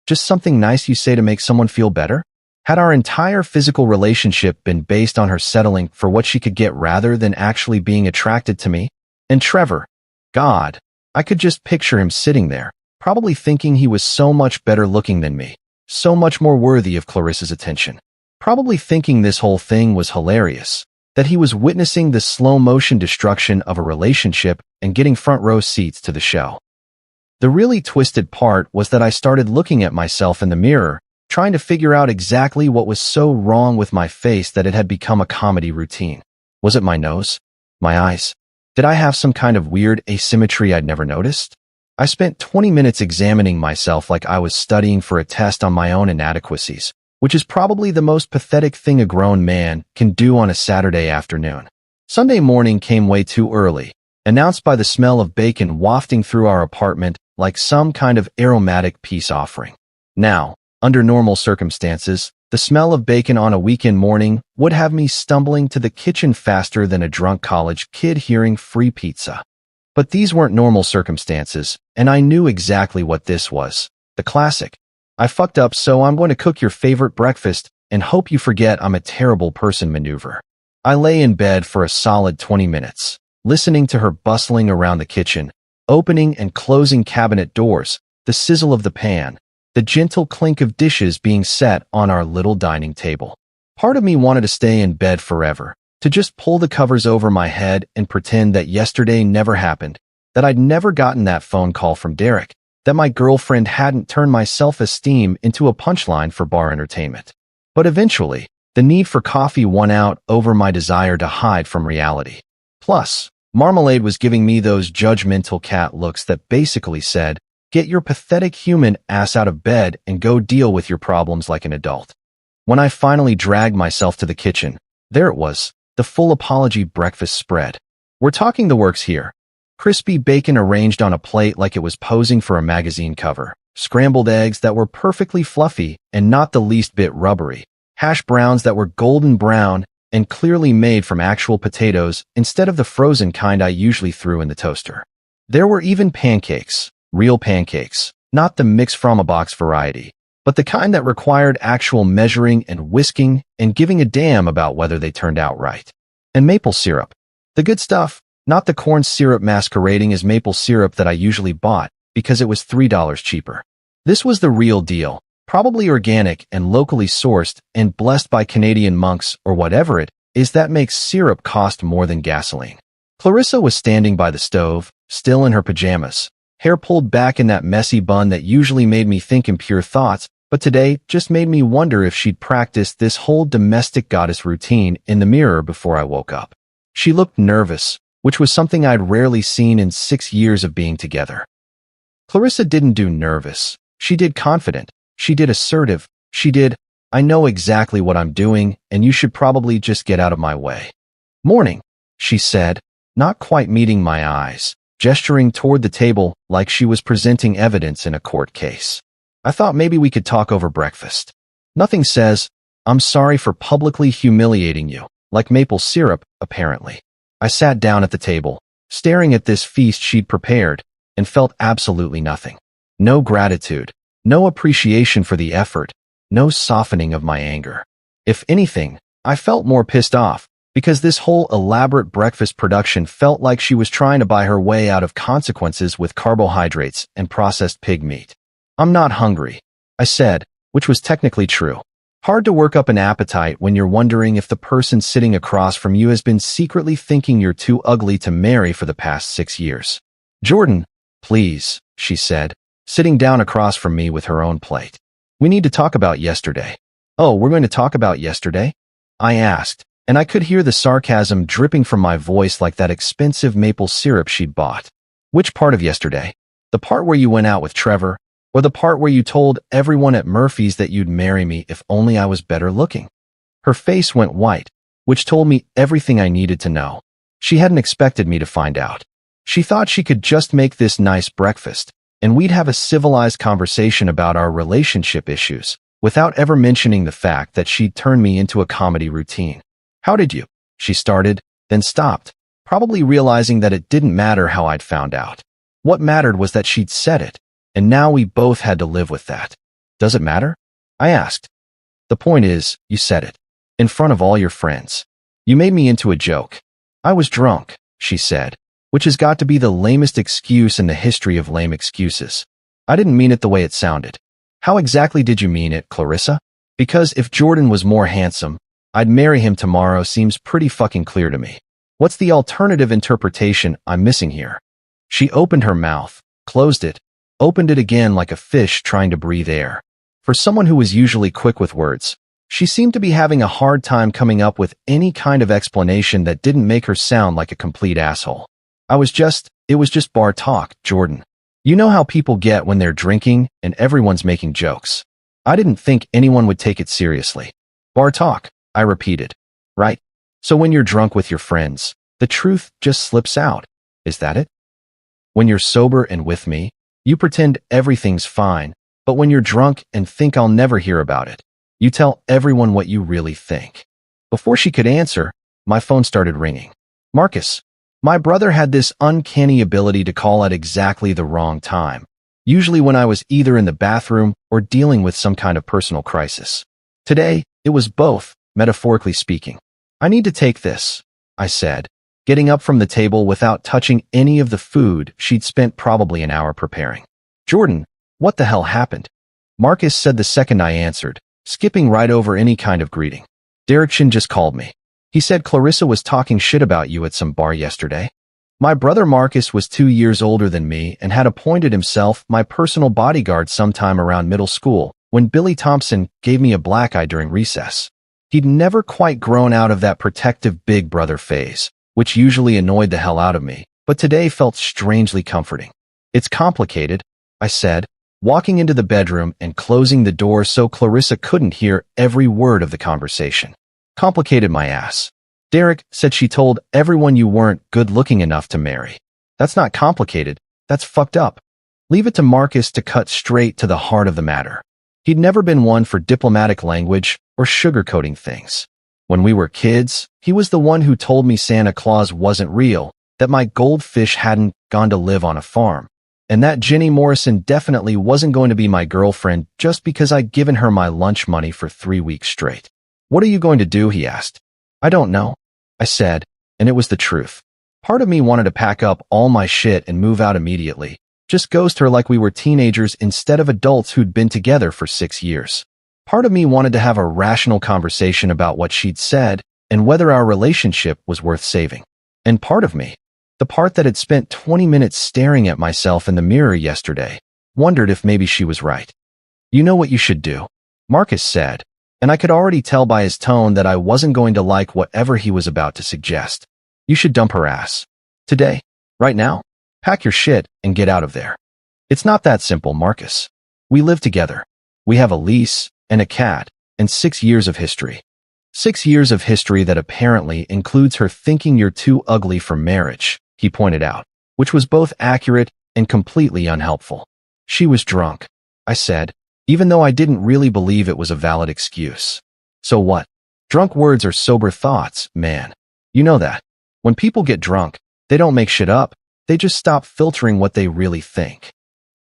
Just something nice you say to make someone feel better? Had our entire physical relationship been based on her settling for what she could get rather than actually being attracted to me? And Trevor, God, I could just picture him sitting there, probably thinking he was so much better looking than me, so much more worthy of Clarissa's attention. Probably thinking this whole thing was hilarious, that he was witnessing the slow-motion destruction of a relationship and getting front-row seats to the show. The really twisted part was that I started looking at myself in the mirror, trying to figure out exactly what was so wrong with my face that it had become a comedy routine. Was it my nose? My eyes? Did I have some kind of weird asymmetry I'd never noticed? I spent 20 minutes examining myself like I was studying for a test on my own inadequacies, which is probably the most pathetic thing a grown man can do on a Saturday afternoon. Sunday morning came way too early, announced by the smell of bacon wafting through our apartment like some kind of aromatic peace offering. Now, under normal circumstances, the smell of bacon on a weekend morning would have me stumbling to the kitchen faster than a drunk college kid hearing free pizza. But these weren't normal circumstances, and I knew exactly what this was. The classic. I fucked up, so I'm going to cook your favorite breakfast and hope you forget I'm a terrible person maneuver. I lay in bed for a solid 20 minutes, listening to her bustling around the kitchen, opening and closing cabinet doors, the sizzle of the pan, the gentle clink of dishes being set on our little dining table. Part of me wanted to stay in bed forever, to just pull the covers over my head and pretend that yesterday never happened, that I'd never gotten that phone call from Derek, that my girlfriend hadn't turned my self-esteem into a punchline for bar entertainment. But eventually, the need for coffee won out over my desire to hide from reality. Plus, Marmalade was giving me those judgmental cat looks that basically said, "Get your pathetic human ass out of bed and go deal with your problems like an adult." When I finally dragged myself to the kitchen, there it was, the full apology breakfast spread. We're talking the works here. Crispy bacon arranged on a plate like it was posing for a magazine cover, scrambled eggs that were perfectly fluffy and not the least bit rubbery, hash browns that were golden brown and clearly made from actual potatoes instead of the frozen kind I usually threw in the toaster. There were even pancakes, real pancakes, not the mix from a box variety, but the kind that required actual measuring and whisking and giving a damn about whether they turned out right. And maple syrup. The good stuff, not the corn syrup masquerading as maple syrup that I usually bought because it was $3 cheaper. This was the real deal, probably organic and locally sourced and blessed by Canadian monks or whatever it is that makes syrup cost more than gasoline. Clarissa was standing by the stove, still in her pajamas, hair pulled back in that messy bun that usually made me think impure thoughts, but today just made me wonder if she'd practiced this whole domestic goddess routine in the mirror before I woke up. She looked nervous, which was something I'd rarely seen in 6 years of being together. Clarissa didn't do nervous. She did confident. She did assertive. She did, "I know exactly what I'm doing, and you should probably just get out of my way." "Morning," she said, not quite meeting my eyes, gesturing toward the table like she was presenting evidence in a court case. "I thought maybe we could talk over breakfast." Nothing says, "I'm sorry for publicly humiliating you," like maple syrup, apparently. I sat down at the table, staring at this feast she'd prepared, and felt absolutely nothing. No gratitude, no appreciation for the effort, no softening of my anger. If anything, I felt more pissed off, because this whole elaborate breakfast production felt like she was trying to buy her way out of consequences with carbohydrates and processed pig meat. "I'm not hungry," I said, which was technically true. Hard to work up an appetite when you're wondering if the person sitting across from you has been secretly thinking you're too ugly to marry for the past 6 years. "Jordan, please," she said, sitting down across from me with her own plate. "We need to talk about yesterday." "Oh, we're going to talk about yesterday?" I asked, and I could hear the sarcasm dripping from my voice like that expensive maple syrup she'd bought. "Which part of yesterday? The part where you went out with Trevor? Or the part where you told everyone at Murphy's that you'd marry me if only I was better looking?" Her face went white, which told me everything I needed to know. She hadn't expected me to find out. She thought she could just make this nice breakfast, and we'd have a civilized conversation about our relationship issues, without ever mentioning the fact that she'd turned me into a comedy routine. "How did you?" she started, then stopped, probably realizing that it didn't matter how I'd found out. What mattered was that she'd said it. And now we both had to live with that. "Does it matter?" I asked. "The point is, you said it. In front of all your friends. You made me into a joke." "I was drunk," she said, which has got to be the lamest excuse in the history of lame excuses. "I didn't mean it the way it sounded." "How exactly did you mean it, Clarissa?" "Because if Jordan was more handsome, I'd marry him tomorrow seems pretty fucking clear to me. What's the alternative interpretation I'm missing here?" She opened her mouth, closed it, opened it again like a fish trying to breathe air. For someone who was usually quick with words, she seemed to be having a hard time coming up with any kind of explanation that didn't make her sound like a complete asshole. It was just bar talk, Jordan. You know how people get when they're drinking and everyone's making jokes. I didn't think anyone would take it seriously. Bar talk, I repeated. Right? So when you're drunk with your friends, the truth just slips out. Is that it? When you're sober and with me, you pretend everything's fine, but when you're drunk and think I'll never hear about it, you tell everyone what you really think. Before she could answer, my phone started ringing. Marcus. My brother had this uncanny ability to call at exactly the wrong time, usually when I was either in the bathroom or dealing with some kind of personal crisis. Today, it was both, metaphorically speaking. I need to take this, I said, getting up from the table without touching any of the food she'd spent probably an hour preparing. Jordan, what the hell happened? Marcus said the second I answered, skipping right over any kind of greeting. Derekson just called me. He said Clarissa was talking shit about you at some bar yesterday. My brother Marcus was 2 years older than me and had appointed himself my personal bodyguard sometime around middle school when Billy Thompson gave me a black eye during recess. He'd never quite grown out of that protective big brother phase, which usually annoyed the hell out of me, but today felt strangely comforting. It's complicated, I said, walking into the bedroom and closing the door so Clarissa couldn't hear every word of the conversation. Complicated my ass. Derek said she told everyone you weren't good-looking enough to marry. That's not complicated. That's fucked up. Leave it to Marcus to cut straight to the heart of the matter. He'd never been one for diplomatic language or sugarcoating things. When we were kids, he was the one who told me Santa Claus wasn't real, that my goldfish hadn't gone to live on a farm, and that Jenny Morrison definitely wasn't going to be my girlfriend just because I'd given her my lunch money for 3 weeks straight. What are you going to do? He asked. I don't know, I said, and it was the truth. Part of me wanted to pack up all my shit and move out immediately, just ghost her like we were teenagers instead of adults who'd been together for 6 years. Part of me wanted to have a rational conversation about what she'd said and whether our relationship was worth saving. And part of me, the part that had spent 20 minutes staring at myself in the mirror yesterday, wondered if maybe she was right. You know what you should do, Marcus said, and I could already tell by his tone that I wasn't going to like whatever he was about to suggest. You should dump her ass. Today. Right now. Pack your shit and get out of there. It's not that simple, Marcus. We live together. We have a lease and a cat and 6 years of history. 6 years of history that apparently includes her thinking you're too ugly for marriage, he pointed out, which was both accurate and completely unhelpful. She was drunk, I said, even though I didn't really believe it was a valid excuse. So what? Drunk words are sober thoughts, man. You know that. When people get drunk, they don't make shit up. They just stop filtering what they really think.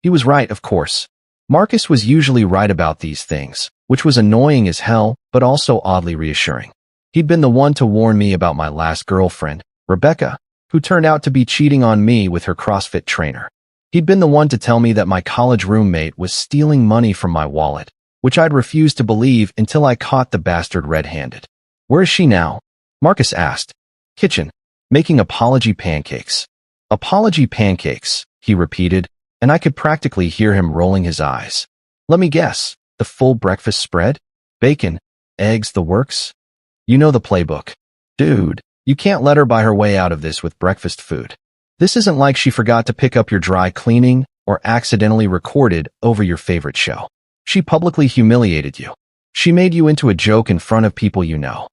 He was right, of course. Marcus was usually right about these things, which was annoying as hell, but also oddly reassuring. He'd been the one to warn me about my last girlfriend, Rebecca, who turned out to be cheating on me with her CrossFit trainer. He'd been the one to tell me that my college roommate was stealing money from my wallet, which I'd refused to believe until I caught the bastard red-handed. Where is she now? Marcus asked. Kitchen. Making apology pancakes. Apology pancakes, he repeated, and I could practically hear him rolling his eyes. Let me guess. The full breakfast spread? Bacon, eggs, the works? You know the playbook. Dude, you can't let her buy her way out of this with breakfast food. This isn't like she forgot to pick up your dry cleaning or accidentally recorded over your favorite show. She publicly humiliated you. She made you into a joke in front of people you know.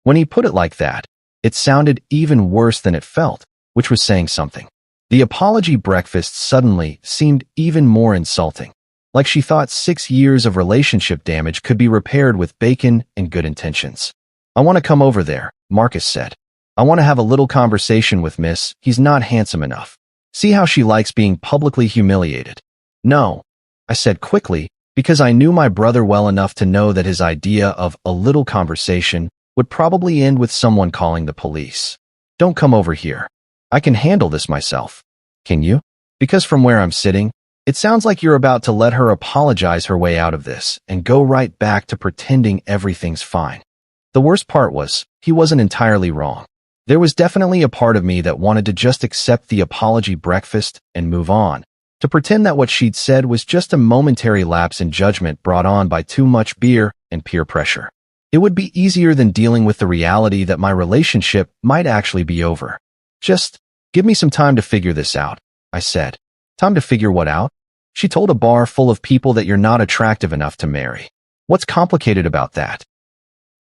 When he put it like that, it sounded even worse than it felt, which was saying something. The apology breakfast suddenly seemed even more insulting, like she thought 6 years of relationship damage could be repaired with bacon and good intentions. I want to come over there, Marcus said. I want to have a little conversation with Miss. He's not handsome enough. See how she likes being publicly humiliated. No, I said quickly, because I knew my brother well enough to know that his idea of a little conversation would probably end with someone calling the police. Don't come over here. I can handle this myself. Can you? Because from where I'm sitting, it sounds like you're about to let her apologize her way out of this and go right back to pretending everything's fine. The worst part was, he wasn't entirely wrong. There was definitely a part of me that wanted to just accept the apology breakfast and move on, to pretend that what she'd said was just a momentary lapse in judgment brought on by too much beer and peer pressure. It would be easier than dealing with the reality that my relationship might actually be over. Just give me some time to figure this out, I said. Time to figure what out? She told a bar full of people that you're not attractive enough to marry. What's complicated about that?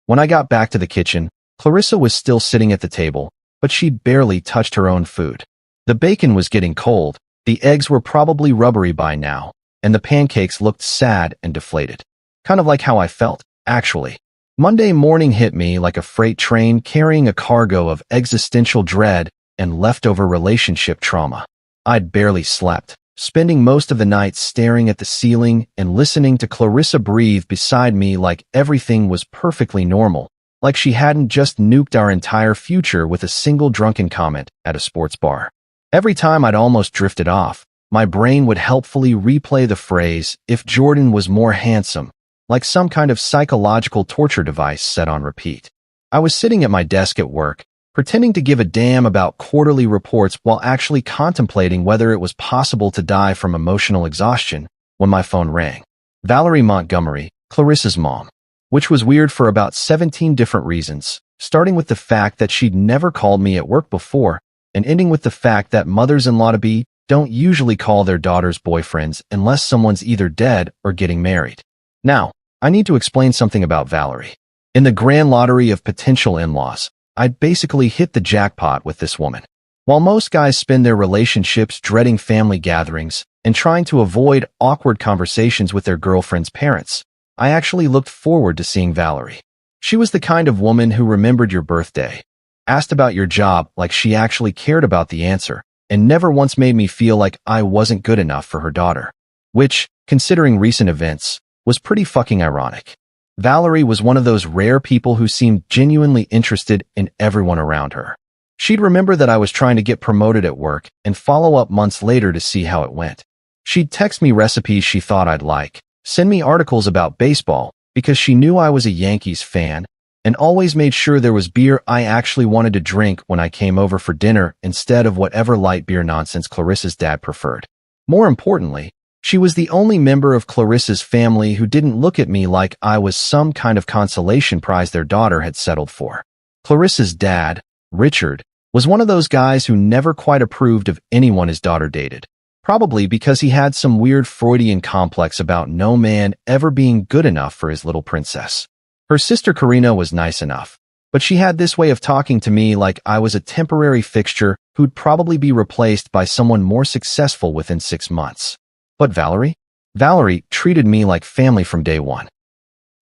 When I got back to the kitchen, Clarissa was still sitting at the table, but she'd barely touched her own food. The bacon was getting cold, the eggs were probably rubbery by now, and the pancakes looked sad and deflated. Kind of like how I felt, actually. Monday morning hit me like a freight train carrying a cargo of existential dread and leftover relationship trauma. I'd barely slept, spending most of the night staring at the ceiling and listening to Clarissa breathe beside me like everything was perfectly normal, like she hadn't just nuked our entire future with a single drunken comment at a sports bar. Every time I'd almost drifted off, my brain would helpfully replay the phrase, "if Jordan was more handsome," like some kind of psychological torture device set on repeat. I was sitting at my desk at work, pretending to give a damn about quarterly reports while actually contemplating whether it was possible to die from emotional exhaustion, when my phone rang. Valerie Montgomery, Clarissa's mom. Which was weird for about 17 different reasons, starting with the fact that she'd never called me at work before, and ending with the fact that mothers-in-law-to-be don't usually call their daughters boyfriends unless someone's either dead or getting married. Now, I need to explain something about Valerie. In the grand lottery of potential in-laws, I'd basically hit the jackpot with this woman. While most guys spend their relationships dreading family gatherings and trying to avoid awkward conversations with their girlfriend's parents, I actually looked forward to seeing Valerie. She was the kind of woman who remembered your birthday, asked about your job like she actually cared about the answer, and never once made me feel like I wasn't good enough for her daughter. Which, considering recent events, was pretty fucking ironic. Valerie was one of those rare people who seemed genuinely interested in everyone around her. She'd remember that I was trying to get promoted at work and follow up months later to see how it went. She'd text me recipes she thought I'd like, send me articles about baseball because she knew I was a Yankees fan, and always made sure there was beer I actually wanted to drink when I came over for dinner instead of whatever light beer nonsense Clarissa's dad preferred. More importantly, she was the only member of Clarissa's family who didn't look at me like I was some kind of consolation prize their daughter had settled for. Clarissa's dad, Richard, was one of those guys who never quite approved of anyone his daughter dated, probably because he had some weird Freudian complex about no man ever being good enough for his little princess. Her sister Karina was nice enough, but she had this way of talking to me like I was a temporary fixture who'd probably be replaced by someone more successful within 6 months. But Valerie? Valerie treated me like family from day one.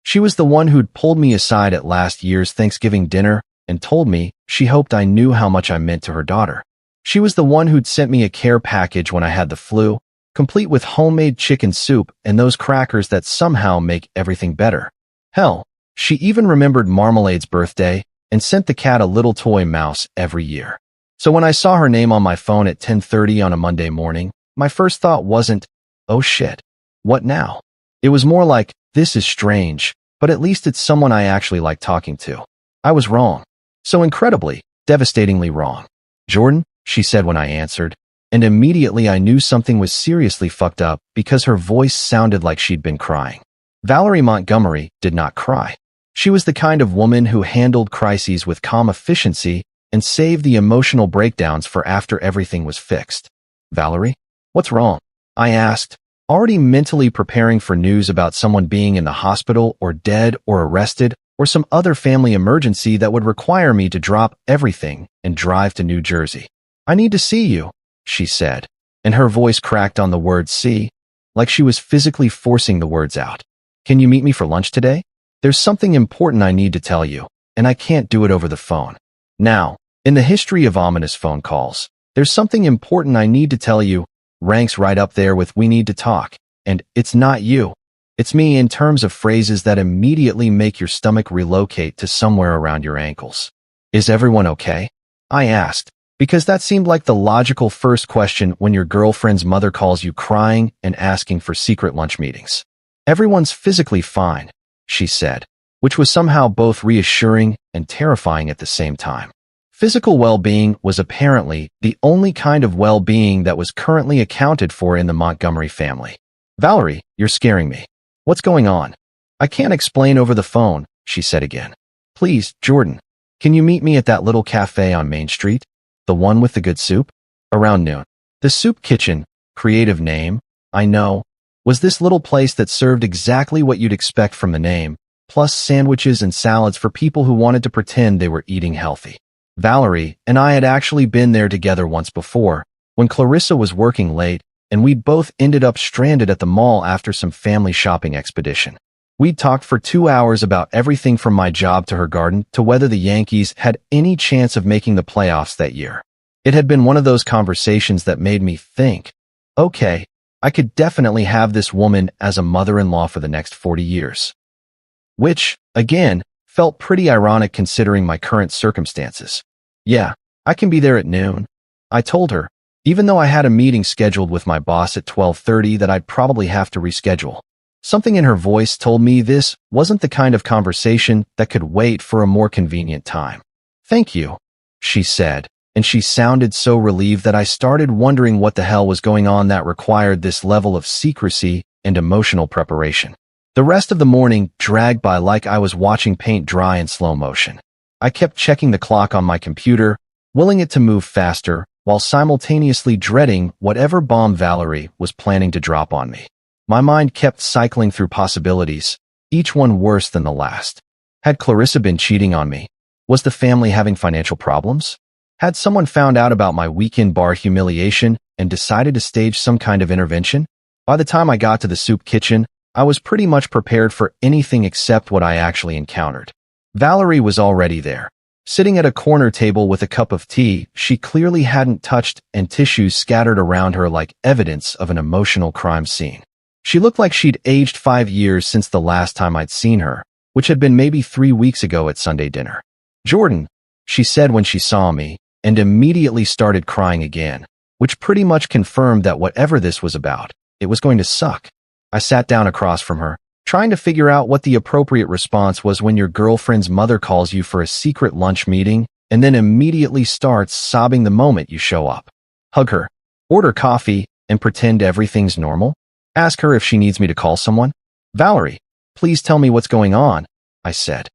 She was the one who'd pulled me aside at last year's Thanksgiving dinner and told me she hoped I knew how much I meant to her daughter. She was the one who'd sent me a care package when I had the flu, complete with homemade chicken soup and those crackers that somehow make everything better. Hell, she even remembered Marmalade's birthday and sent the cat a little toy mouse every year. So when I saw her name on my phone at 10:30 on a Monday morning, my first thought wasn't, "Oh shit, what now?" It was more like, "This is strange, but at least it's someone I actually like talking to." I was wrong. So incredibly, devastatingly wrong. "Jordan," she said when I answered, and immediately I knew something was seriously fucked up because her voice sounded like she'd been crying. Valerie Montgomery did not cry. She was the kind of woman who handled crises with calm efficiency and saved the emotional breakdowns for after everything was fixed. "Valerie, what's wrong?" I asked, already mentally preparing for news about someone being in the hospital or dead or arrested or some other family emergency that would require me to drop everything and drive to New Jersey. "I need to see you," she said, and her voice cracked on the word see, like she was physically forcing the words out. "Can you meet me for lunch today? There's something important I need to tell you, and I can't do it over the phone." Now, in the history of ominous phone calls, "There's something important I need to tell you" ranks right up there with "we need to talk," and "it's not you, it's me" in terms of phrases that immediately make your stomach relocate to somewhere around your ankles. "Is everyone okay?" I asked, because that seemed like the logical first question when your girlfriend's mother calls you crying and asking for secret lunch meetings. "Everyone's physically fine," she said, which was somehow both reassuring and terrifying at the same time. Physical well-being was apparently the only kind of well-being that was currently accounted for in the Montgomery family. "Valerie, you're scaring me. What's going on?" "I can't explain over the phone," she said again. "Please, Jordan, can you meet me at that little cafe on Main Street? The one with the good soup? Around noon." The Soup Kitchen, creative name, I know, was this little place that served exactly what you'd expect from the name, plus sandwiches and salads for people who wanted to pretend they were eating healthy. Valerie and I had actually been there together once before, when Clarissa was working late, and we'd both ended up stranded at the mall after some family shopping expedition. We'd talked for 2 hours about everything from my job to her garden to whether the Yankees had any chance of making the playoffs that year. It had been one of those conversations that made me think, okay, I could definitely have this woman as a mother-in-law for the next 40 years. Which, again, felt pretty ironic considering my current circumstances. Yeah, I can be there at noon, I told her, even though I had a meeting scheduled with my boss at 12:30 that I'd probably have to reschedule. Something in her voice told me this wasn't the kind of conversation that could wait for a more convenient time. Thank you, she said, and she sounded so relieved that I started wondering what the hell was going on that required this level of secrecy and emotional preparation. The rest of the morning dragged by like I was watching paint dry in slow motion. I kept checking the clock on my computer, willing it to move faster, while simultaneously dreading whatever bomb Valerie was planning to drop on me. My mind kept cycling through possibilities, each one worse than the last. Had Clarissa been cheating on me? Was the family having financial problems? Had someone found out about my weekend bar humiliation and decided to stage some kind of intervention? By the time I got to the soup kitchen, I was pretty much prepared for anything except what I actually encountered. Valerie was already there. Sitting at a corner table with a cup of tea she clearly hadn't touched and tissues scattered around her like evidence of an emotional crime scene. She looked like she'd aged 5 years since the last time I'd seen her, which had been maybe 3 weeks ago at Sunday dinner. "Jordan," she said when she saw me, and immediately started crying again, which pretty much confirmed that whatever this was about, it was going to suck. I sat down across from her, trying to figure out what the appropriate response was when your girlfriend's mother calls you for a secret lunch meeting and then immediately starts sobbing the moment you show up. Hug her, order coffee, and pretend everything's normal? Ask her if she needs me to call someone? "Valerie, please tell me what's going on," I said.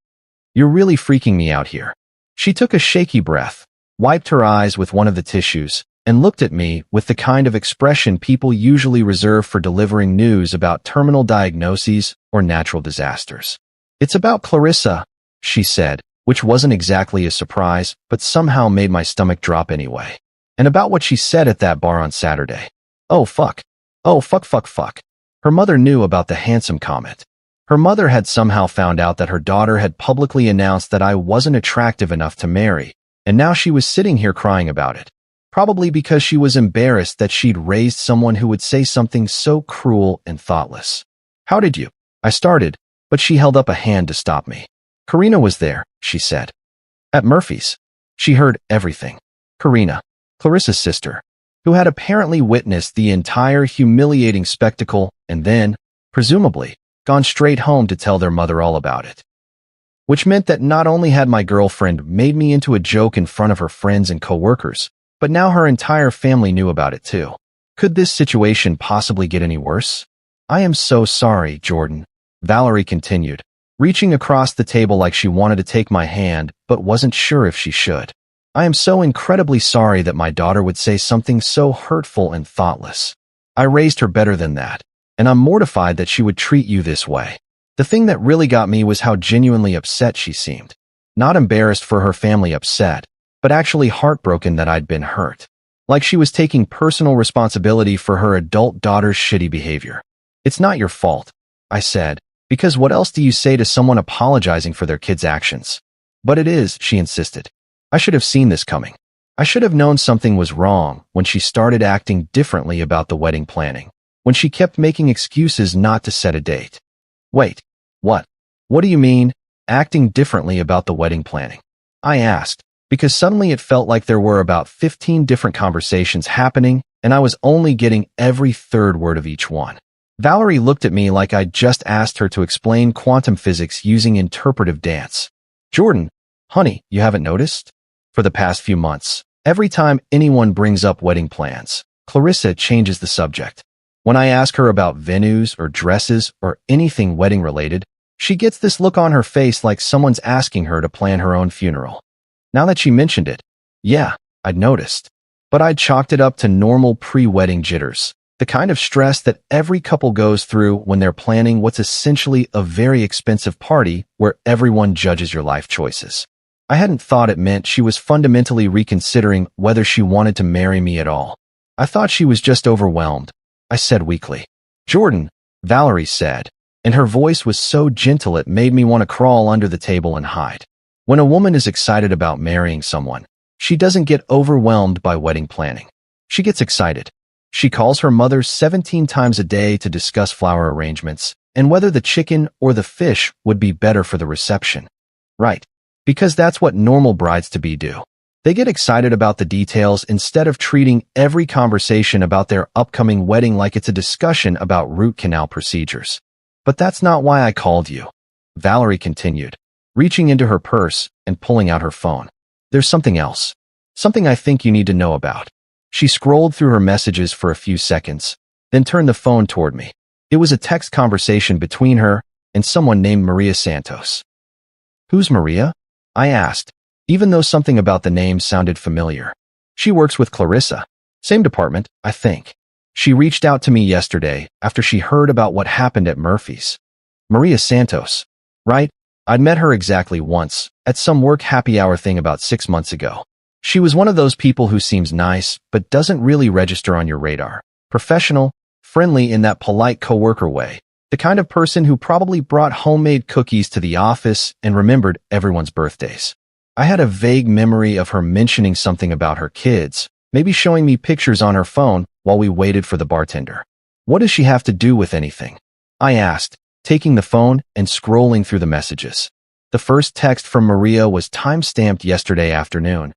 "You're really freaking me out here." She took a shaky breath, wiped her eyes with one of the tissues, and looked at me with the kind of expression people usually reserve for delivering news about terminal diagnoses or natural disasters. "It's about Clarissa," she said, which wasn't exactly a surprise, but somehow made my stomach drop anyway. "And about what she said at that bar on Saturday." Oh, fuck. Oh, fuck. Her mother knew about the handsome comment. Her mother had somehow found out that her daughter had publicly announced that I wasn't attractive enough to marry, and now she was sitting here crying about it. Probably because she was embarrassed that she'd raised someone who would say something so cruel and thoughtless. "How did you?" I started, but she held up a hand to stop me. "Karina was there," she said. "At Murphy's." She heard everything. Karina, Clarissa's sister, who had apparently witnessed the entire humiliating spectacle and then, presumably, gone straight home to tell their mother all about it. Which meant that not only had my girlfriend made me into a joke in front of her friends and coworkers, but now her entire family knew about it too. Could this situation possibly get any worse? "I am so sorry, Jordan," Valerie continued, reaching across the table like she wanted to take my hand but wasn't sure if she should. "I am so incredibly sorry that my daughter would say something so hurtful and thoughtless. I raised her better than that, and I'm mortified that she would treat you this way." The thing that really got me was how genuinely upset she seemed. Not embarrassed for her family upset, but actually heartbroken that I'd been hurt. Like she was taking personal responsibility for her adult daughter's shitty behavior. "It's not your fault," I said, "because what else do you say to someone apologizing for their kid's actions?" "But it is," she insisted. "I should have seen this coming. I should have known something was wrong when she started acting differently about the wedding planning, when she kept making excuses not to set a date." "Wait, what? What do you mean, acting differently about the wedding planning?" I asked, because suddenly it felt like there were about 15 different conversations happening, and I was only getting every third word of each one. Valerie looked at me like I'd just asked her to explain quantum physics using interpretive dance. "Jordan, honey, you haven't noticed? For the past few months, every time anyone brings up wedding plans, Clarissa changes the subject. When I ask her about venues or dresses or anything wedding-related, she gets this look on her face like someone's asking her to plan her own funeral." Now that she mentioned it, yeah, I'd noticed. But I'd chalked it up to normal pre-wedding jitters. The kind of stress that every couple goes through when they're planning what's essentially a very expensive party where everyone judges your life choices. I hadn't thought it meant she was fundamentally reconsidering whether she wanted to marry me at all. I thought she was just overwhelmed, I said weakly. Jordan, Valerie said, and her voice was so gentle it made me want to crawl under the table and hide. When a woman is excited about marrying someone, she doesn't get overwhelmed by wedding planning. She gets excited. She calls her mother 17 times a day to discuss flower arrangements and whether the chicken or the fish would be better for the reception. Right. Because that's what normal brides-to-be do. They get excited about the details instead of treating every conversation about their upcoming wedding like it's a discussion about root canal procedures. But that's not why I called you, Valerie continued, reaching into her purse and pulling out her phone. There's something else. Something I think you need to know about. She scrolled through her messages for a few seconds, then turned the phone toward me. It was a text conversation between her and someone named Maria Santos. Who's Maria? I asked, even though something about the name sounded familiar. She works with Clarissa. Same department, I think. She reached out to me yesterday after she heard about what happened at Murphy's. Maria Santos. Right? I'd met her exactly once, at some work happy hour thing about 6 months ago. She was one of those people who seems nice, but doesn't really register on your radar. Professional, friendly in that polite coworker way. The kind of person who probably brought homemade cookies to the office and remembered everyone's birthdays. I had a vague memory of her mentioning something about her kids, maybe showing me pictures on her phone while we waited for the bartender. What does she have to do with anything? I asked, taking the phone and scrolling through the messages. The first text from Maria was time-stamped yesterday afternoon.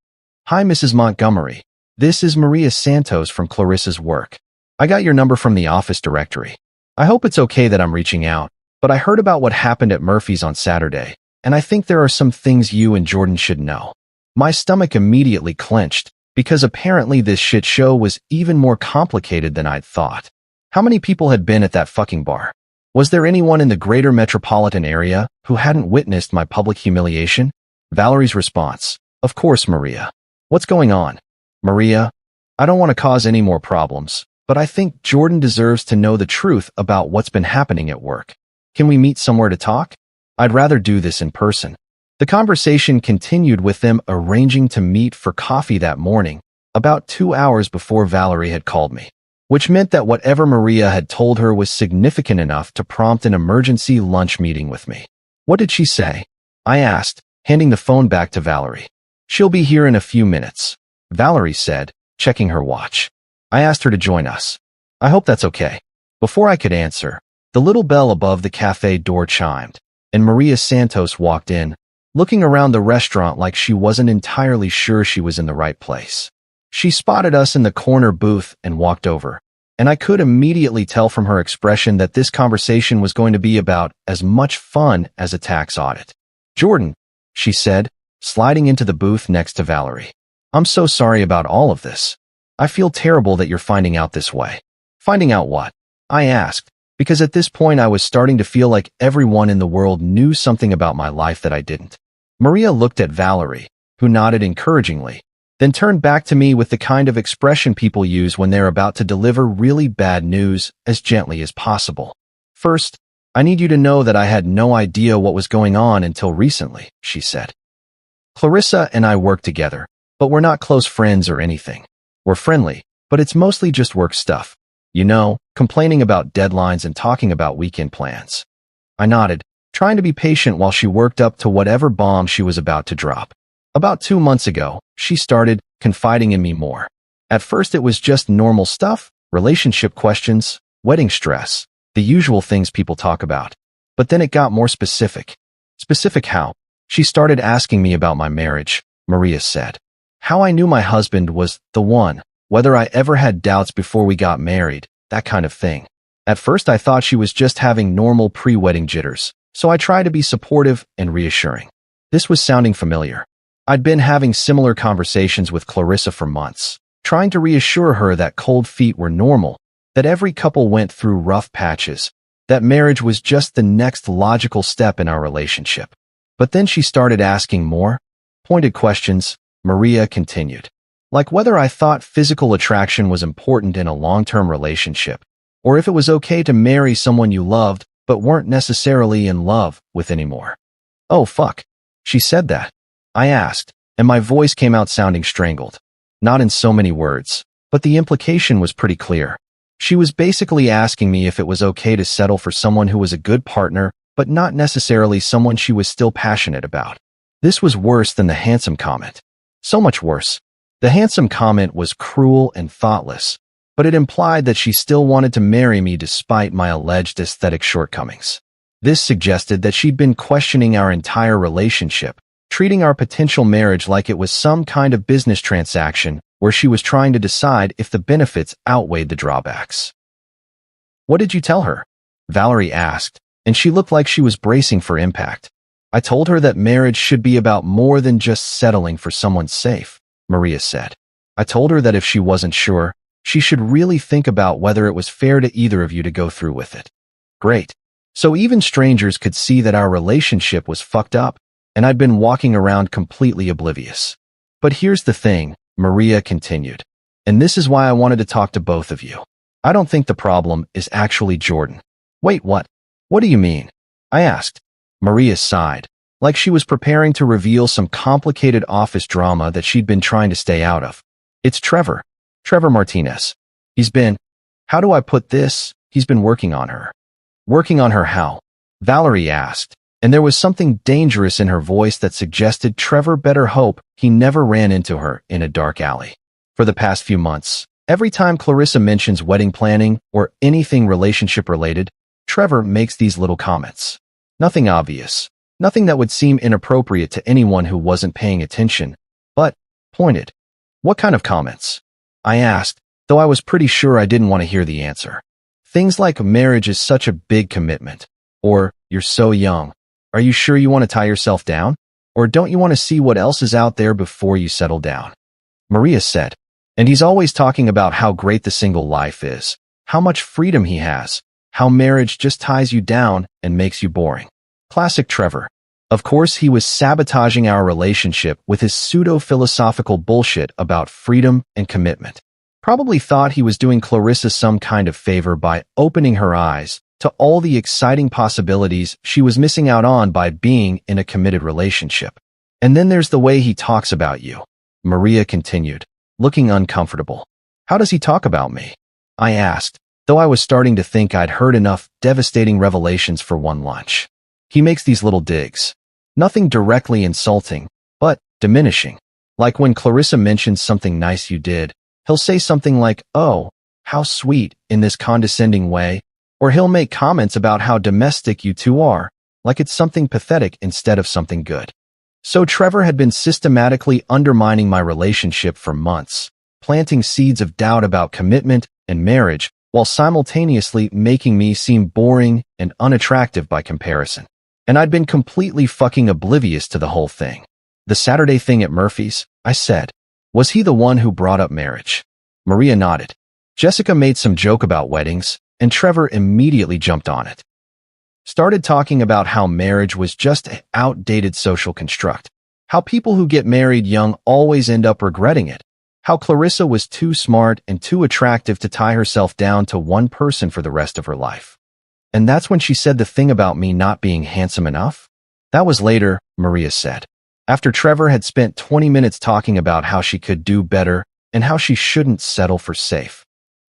Hi, Mrs. Montgomery. This is Maria Santos from Clarissa's work. I got your number from the office directory. I hope it's okay that I'm reaching out, but I heard about what happened at Murphy's on Saturday, and I think there are some things you and Jordan should know. My stomach immediately clenched, because apparently this shit show was even more complicated than I'd thought. How many people had been at that fucking bar? Was there anyone in the greater metropolitan area who hadn't witnessed my public humiliation? Valerie's response. Of course, Maria. What's going on? Maria, I don't want to cause any more problems, but I think Jordan deserves to know the truth about what's been happening at work. Can we meet somewhere to talk? I'd rather do this in person. The conversation continued with them arranging to meet for coffee that morning, about 2 hours before Valerie had called me, which meant that whatever Maria had told her was significant enough to prompt an emergency lunch meeting with me. What did she say? I asked, handing the phone back to Valerie. She'll be here in a few minutes, Valerie said, checking her watch. I asked her to join us. I hope that's okay. Before I could answer, the little bell above the cafe door chimed, and Maria Santos walked in, looking around the restaurant like she wasn't entirely sure she was in the right place. She spotted us in the corner booth and walked over, and I could immediately tell from her expression that this conversation was going to be about as much fun as a tax audit. Jordan, she said, sliding into the booth next to Valerie. I'm so sorry about all of this. I feel terrible that you're finding out this way. Finding out what? I asked, because at this point I was starting to feel like everyone in the world knew something about my life that I didn't. Maria looked at Valerie, who nodded encouragingly, then turned back to me with the kind of expression people use when they're about to deliver really bad news as gently as possible. First, I need you to know that I had no idea what was going on until recently, she said. Clarissa and I work together, but we're not close friends or anything. We're friendly, but it's mostly just work stuff. You know, complaining about deadlines and talking about weekend plans. I nodded, trying to be patient while she worked up to whatever bomb she was about to drop. About 2 months ago, she started confiding in me more. At first it was just normal stuff, relationship questions, wedding stress, the usual things people talk about. But then it got more specific. Specific how? She started asking me about my marriage, Maria said. How I knew my husband was the one, whether I ever had doubts before we got married, that kind of thing. At first I thought she was just having normal pre-wedding jitters, so I tried to be supportive and reassuring. This was sounding familiar. I'd been having similar conversations with Clarissa for months, trying to reassure her that cold feet were normal, that every couple went through rough patches, that marriage was just the next logical step in our relationship. But then she started asking more pointed questions. Maria continued. Like whether I thought physical attraction was important in a long-term relationship, or if it was okay to marry someone you loved but weren't necessarily in love with anymore. Oh, fuck. She said that. I asked, and my voice came out sounding strangled. Not in so many words, but the implication was pretty clear. She was basically asking me if it was okay to settle for someone who was a good partner, but not necessarily someone she was still passionate about. This was worse than the handsome comment. So much worse. The handsome comment was cruel and thoughtless, but it implied that she still wanted to marry me despite my alleged aesthetic shortcomings. This suggested that she'd been questioning our entire relationship, treating our potential marriage like it was some kind of business transaction where she was trying to decide if the benefits outweighed the drawbacks. What did you tell her? Valerie asked, and she looked like she was bracing for impact. I told her that marriage should be about more than just settling for someone safe, Maria said. I told her that if she wasn't sure, she should really think about whether it was fair to either of you to go through with it. Great. So even strangers could see that our relationship was fucked up, and I'd been walking around completely oblivious. But here's the thing, Maria continued, and this is why I wanted to talk to both of you. I don't think the problem is actually Jordan. Wait, what? What do you mean? I asked. Maria sighed, like she was preparing to reveal some complicated office drama that she'd been trying to stay out of. It's Trevor. Trevor Martinez. How do I put this? He's been working on her. Working on her how? Valerie asked, and there was something dangerous in her voice that suggested Trevor better hope he never ran into her in a dark alley. For the past few months, every time Clarissa mentions wedding planning or anything relationship-related, Trevor makes these little comments. Nothing obvious, nothing that would seem inappropriate to anyone who wasn't paying attention, but pointed. What kind of comments? I asked, though I was pretty sure I didn't want to hear the answer. Things like marriage is such a big commitment, or you're so young. Are you sure you want to tie yourself down? Or don't you want to see what else is out there before you settle down? Maria said, and he's always talking about how great the single life is, how much freedom he has, how marriage just ties you down and makes you boring. Classic Trevor. Of course, he was sabotaging our relationship with his pseudo-philosophical bullshit about freedom and commitment. Probably thought he was doing Clarissa some kind of favor by opening her eyes to all the exciting possibilities she was missing out on by being in a committed relationship. And then there's the way he talks about you, Maria continued, looking uncomfortable. How does he talk about me? I asked, though I was starting to think I'd heard enough devastating revelations for one lunch. He makes these little digs. Nothing directly insulting, but diminishing. Like when Clarissa mentions something nice you did, he'll say something like, "Oh, how sweet," in this condescending way, or he'll make comments about how domestic you two are, like it's something pathetic instead of something good. So Trevor had been systematically undermining my relationship for months, planting seeds of doubt about commitment and marriage, while simultaneously making me seem boring and unattractive by comparison. And I'd been completely fucking oblivious to the whole thing. The Saturday thing at Murphy's, I said. Was he the one who brought up marriage? Maria nodded. Jessica made some joke about weddings, and Trevor immediately jumped on it. Started talking about how marriage was just an outdated social construct, how people who get married young always end up regretting it, how Clarissa was too smart and too attractive to tie herself down to one person for the rest of her life. And that's when she said the thing about me not being handsome enough? That was later, Maria said. After Trevor had spent 20 minutes talking about how she could do better and how she shouldn't settle for safe.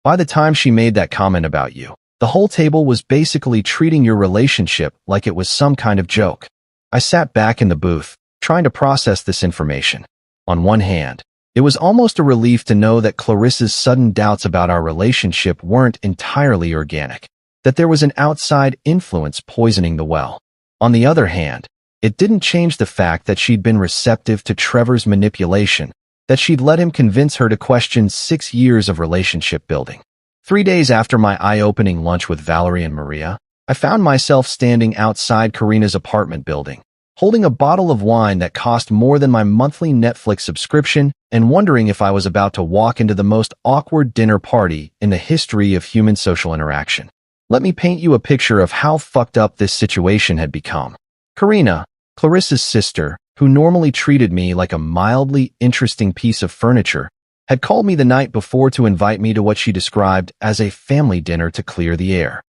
By the time she made that comment about you, the whole table was basically treating your relationship like it was some kind of joke. I sat back in the booth, trying to process this information. On one hand, it was almost a relief to know that Clarissa's sudden doubts about our relationship weren't entirely organic, that there was an outside influence poisoning the well. On the other hand, it didn't change the fact that she'd been receptive to Trevor's manipulation, that she'd let him convince her to question 6 years of relationship building. 3 days after my eye-opening lunch with Valerie and Maria, I found myself standing outside Karina's apartment building, holding a bottle of wine that cost more than my monthly Netflix subscription and wondering if I was about to walk into the most awkward dinner party in the history of human social interaction. Let me paint you a picture of how fucked up this situation had become. Karina, Clarissa's sister, who normally treated me like a mildly interesting piece of furniture, had called me the night before to invite me to what she described as a family dinner to clear the air.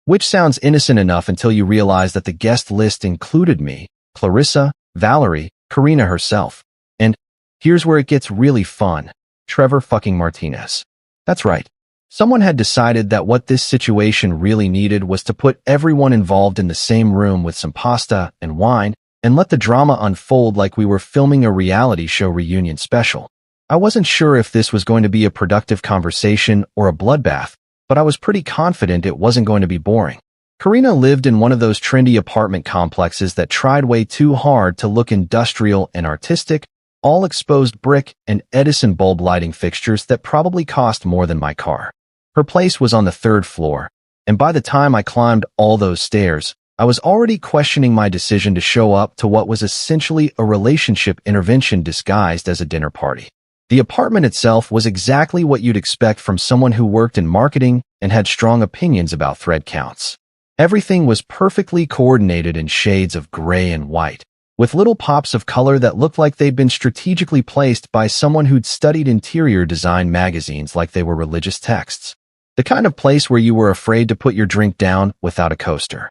Which sounds innocent enough until you realize that the guest list included me, Clarissa, Valerie, Karina herself, and here's where it gets really fun, Trevor fucking Martinez. That's right. Someone had decided that what this situation really needed was to put everyone involved in the same room with some pasta and wine and let the drama unfold like we were filming a reality show reunion special. I wasn't sure if this was going to be a productive conversation or a bloodbath, but I was pretty confident it wasn't going to be boring. Karina lived in one of those trendy apartment complexes that tried way too hard to look industrial and artistic, all exposed brick and Edison bulb lighting fixtures that probably cost more than my car. Her place was on the 3rd floor, and by the time I climbed all those stairs, I was already questioning my decision to show up to what was essentially a relationship intervention disguised as a dinner party. The apartment itself was exactly what you'd expect from someone who worked in marketing and had strong opinions about thread counts. Everything was perfectly coordinated in shades of gray and white, with little pops of color that looked like they'd been strategically placed by someone who'd studied interior design magazines like they were religious texts. The kind of place where you were afraid to put your drink down without a coaster.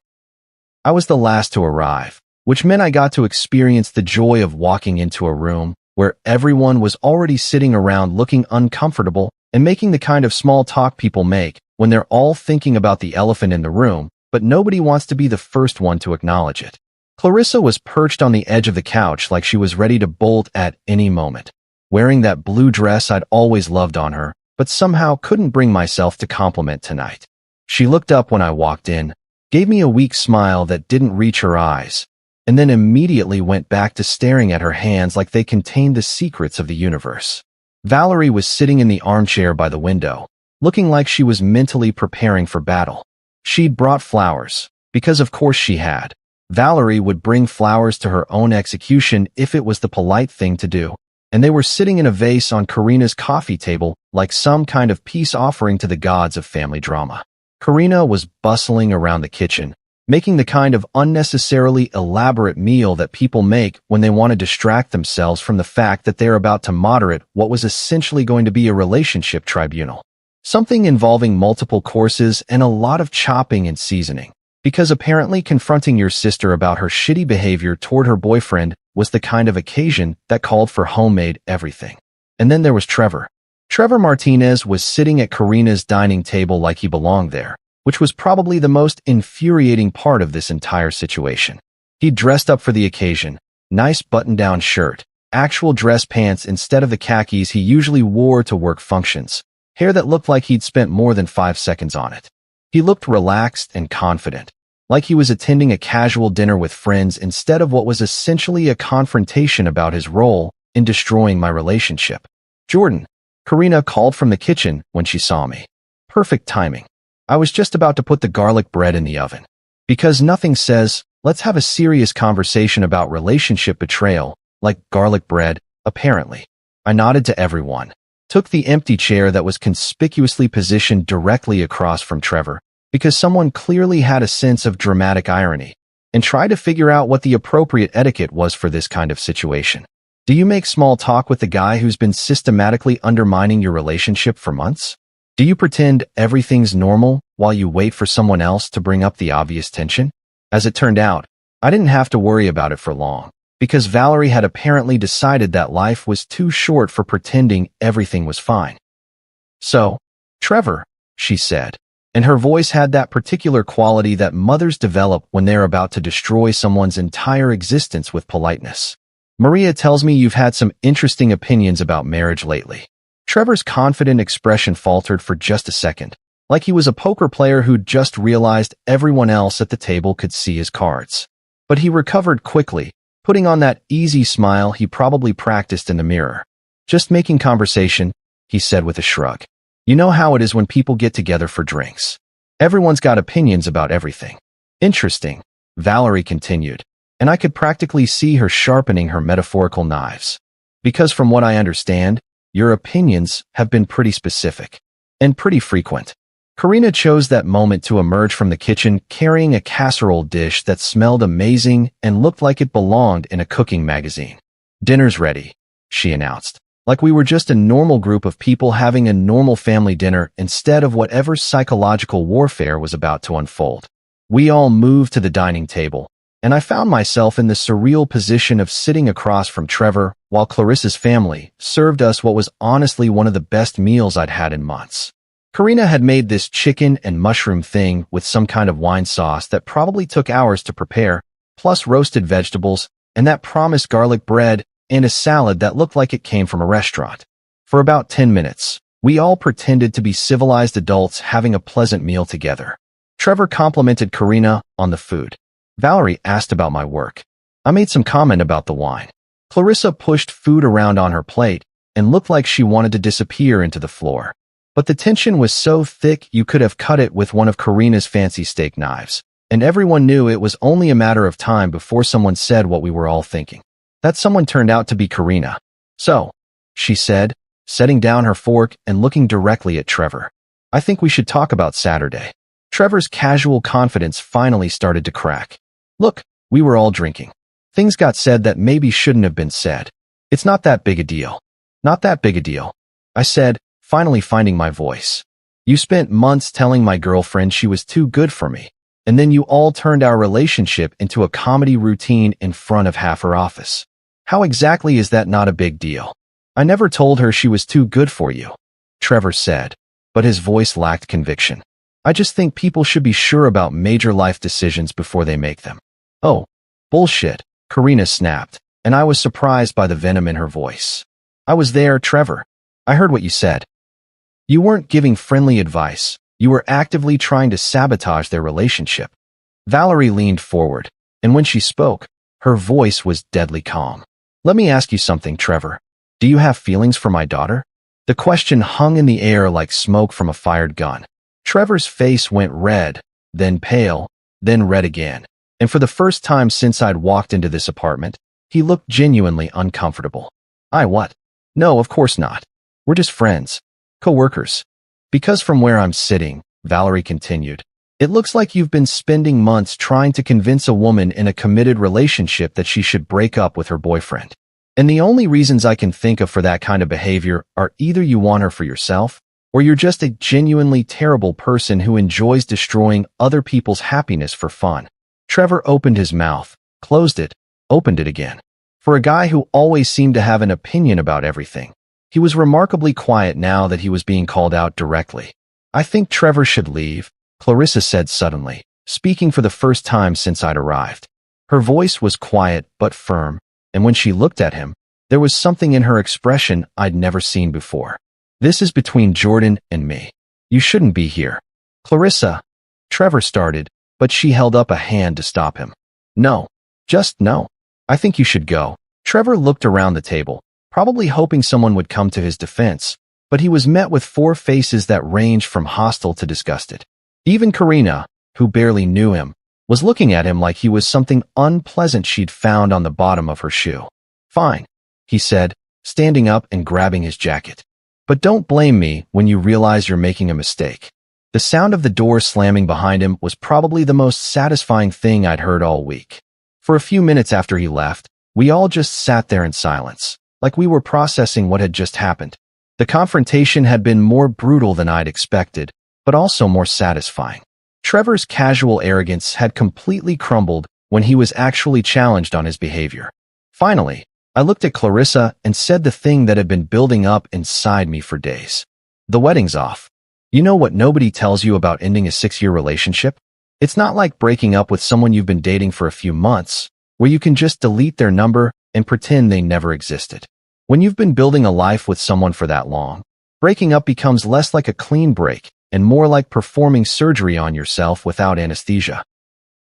I was the last to arrive, which meant I got to experience the joy of walking into a room where everyone was already sitting around looking uncomfortable and making the kind of small talk people make when they're all thinking about the elephant in the room, but nobody wants to be the first one to acknowledge it. Clarissa was perched on the edge of the couch like she was ready to bolt at any moment, wearing that blue dress I'd always loved on her, but somehow couldn't bring myself to compliment tonight. She looked up when I walked in, gave me a weak smile that didn't reach her eyes, and then immediately went back to staring at her hands like they contained the secrets of the universe. Valerie was sitting in the armchair by the window, looking like she was mentally preparing for battle. She'd brought flowers, because of course she had. Valerie would bring flowers to her own execution if it was the polite thing to do, and they were sitting in a vase on Karina's coffee table like some kind of peace offering to the gods of family drama. Karina was bustling around the kitchen, making the kind of unnecessarily elaborate meal that people make when they want to distract themselves from the fact that they're about to moderate what was essentially going to be a relationship tribunal. Something involving multiple courses and a lot of chopping and seasoning, because apparently confronting your sister about her shitty behavior toward her boyfriend was the kind of occasion that called for homemade everything. And then there was Trevor. Trevor Martinez was sitting at Karina's dining table like he belonged there, which was probably the most infuriating part of this entire situation. He dressed up for the occasion, nice button-down shirt, actual dress pants instead of the khakis he usually wore to work functions, hair that looked like he'd spent more than 5 seconds on it. He looked relaxed and confident, like he was attending a casual dinner with friends instead of what was essentially a confrontation about his role in destroying my relationship. "Jordan," Karina called from the kitchen when she saw me. Perfect timing. I was just about to put the garlic bread in the oven. Because nothing says, "Let's have a serious conversation about relationship betrayal," like garlic bread, apparently. I nodded to everyone, took the empty chair that was conspicuously positioned directly across from Trevor, because someone clearly had a sense of dramatic irony, and tried to figure out what the appropriate etiquette was for this kind of situation. Do you make small talk with the guy who's been systematically undermining your relationship for months? Do you pretend everything's normal while you wait for someone else to bring up the obvious tension? As it turned out, I didn't have to worry about it for long, because Valerie had apparently decided that life was too short for pretending everything was fine. "So, Trevor," she said, and her voice had that particular quality that mothers develop when they're about to destroy someone's entire existence with politeness. "Maria tells me you've had some interesting opinions about marriage lately." Trevor's confident expression faltered for just a second, like he was a poker player who'd just realized everyone else at the table could see his cards. But he recovered quickly, putting on that easy smile he probably practiced in the mirror. "Just making conversation," he said with a shrug. "You know how it is when people get together for drinks. Everyone's got opinions about everything." "Interesting," Valerie continued, and I could practically see her sharpening her metaphorical knives. "Because from what I understand, your opinions have been pretty specific and pretty frequent." Karina chose that moment to emerge from the kitchen carrying a casserole dish that smelled amazing and looked like it belonged in a cooking magazine. "Dinner's ready," she announced. Like we were just a normal group of people having a normal family dinner instead of whatever psychological warfare was about to unfold. We all moved to the dining table, and I found myself in the surreal position of sitting across from Trevor while Clarissa's family served us what was honestly one of the best meals I'd had in months. Karina had made this chicken and mushroom thing with some kind of wine sauce that probably took hours to prepare, plus roasted vegetables, and that promised garlic bread, and a salad that looked like it came from a restaurant. For about 10 minutes, we all pretended to be civilized adults having a pleasant meal together. Trevor complimented Karina on the food. Valerie asked about my work. I made some comment about the wine. Clarissa pushed food around on her plate and looked like she wanted to disappear into the floor. But the tension was so thick you could have cut it with one of Karina's fancy steak knives, and everyone knew it was only a matter of time before someone said what we were all thinking. That someone turned out to be Karina. So, she said, setting down her fork and looking directly at Trevor. I think we should talk about Saturday. Trevor's casual confidence finally started to crack. Look, we were all drinking. Things got said that maybe shouldn't have been said. It's not that big a deal. Not that big a deal, I said, finally finding my voice. You spent months telling my girlfriend she was too good for me, and then you all turned our relationship into a comedy routine in front of half her office. How exactly is that not a big deal? I never told her she was too good for you, Trevor said, but his voice lacked conviction. I just think people should be sure about major life decisions before they make them. Oh, bullshit, Karina snapped, and I was surprised by the venom in her voice. I was there, Trevor. I heard what you said. You weren't giving friendly advice. You were actively trying to sabotage their relationship. Valerie leaned forward, and when she spoke, her voice was deadly calm. Let me ask you something, Trevor. Do you have feelings for my daughter? The question hung in the air like smoke from a fired gun. Trevor's face went red, then pale, then red again. And for the first time since I'd walked into this apartment, he looked genuinely uncomfortable. What? No, of course not. We're just friends. Co-workers. Because from where I'm sitting, Valerie continued, it looks like you've been spending months trying to convince a woman in a committed relationship that she should break up with her boyfriend. And the only reasons I can think of for that kind of behavior are either you want her for yourself, or you're just a genuinely terrible person who enjoys destroying other people's happiness for fun. Trevor opened his mouth, closed it, opened it again. For a guy who always seemed to have an opinion about everything, he was remarkably quiet now that he was being called out directly. I think Trevor should leave, Clarissa said suddenly, speaking for the first time since I'd arrived. Her voice was quiet but firm, and when she looked at him, there was something in her expression I'd never seen before. This is between Jordan and me. You shouldn't be here. Clarissa, Trevor started, but she held up a hand to stop him. No. Just no. I think you should go. Trevor looked around the table, probably hoping someone would come to his defense, but he was met with four faces that ranged from hostile to disgusted. Even Karina, who barely knew him, was looking at him like he was something unpleasant she'd found on the bottom of her shoe. Fine, he said, standing up and grabbing his jacket. But don't blame me when you realize you're making a mistake. The sound of the door slamming behind him was probably the most satisfying thing I'd heard all week. For a few minutes after he left, we all just sat there in silence, like we were processing what had just happened. The confrontation had been more brutal than I'd expected, but also more satisfying. Trevor's casual arrogance had completely crumbled when he was actually challenged on his behavior. Finally, I looked at Clarissa and said the thing that had been building up inside me for days. The wedding's off. You know what nobody tells you about ending a 6-year relationship? It's not like breaking up with someone you've been dating for a few months, where you can just delete their number and pretend they never existed. When you've been building a life with someone for that long, breaking up becomes less like a clean break and more like performing surgery on yourself without anesthesia.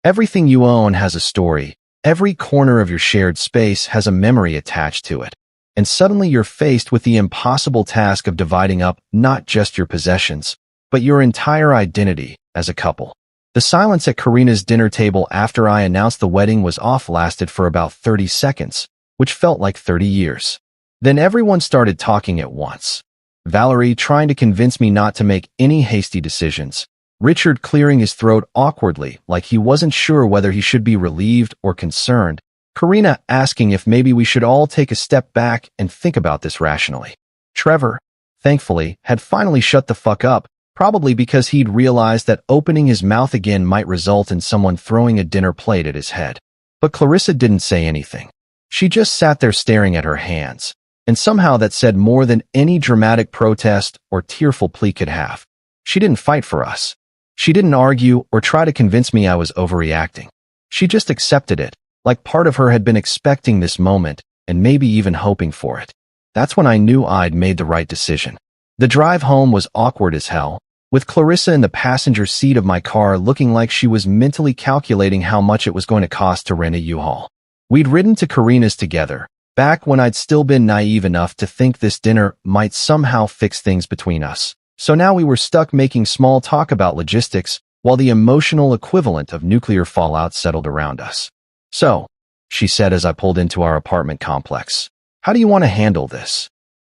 Everything you own has a story. Every corner of your shared space has a memory attached to it. And suddenly you're faced with the impossible task of dividing up not just your possessions, but your entire identity as a couple. The silence at Karina's dinner table after I announced the wedding was off lasted for about 30 seconds, which felt like 30 years. Then everyone started talking at once. Valerie trying to convince me not to make any hasty decisions. Richard clearing his throat awkwardly like he wasn't sure whether he should be relieved or concerned, Karina asking if maybe we should all take a step back and think about this rationally. Trevor, thankfully, had finally shut the fuck up, probably because he'd realized that opening his mouth again might result in someone throwing a dinner plate at his head. But Clarissa didn't say anything. She just sat there staring at her hands, and somehow that said more than any dramatic protest or tearful plea could have. She didn't fight for us. She didn't argue or try to convince me I was overreacting. She just accepted it, like part of her had been expecting this moment and maybe even hoping for it. That's when I knew I'd made the right decision. The drive home was awkward as hell, with Clarissa in the passenger seat of my car looking like she was mentally calculating how much it was going to cost to rent a U-Haul. We'd ridden to Karina's together, back when I'd still been naive enough to think this dinner might somehow fix things between us. So now we were stuck making small talk about logistics while the emotional equivalent of nuclear fallout settled around us. "So," she said as I pulled into our apartment complex, "how do you want to handle this?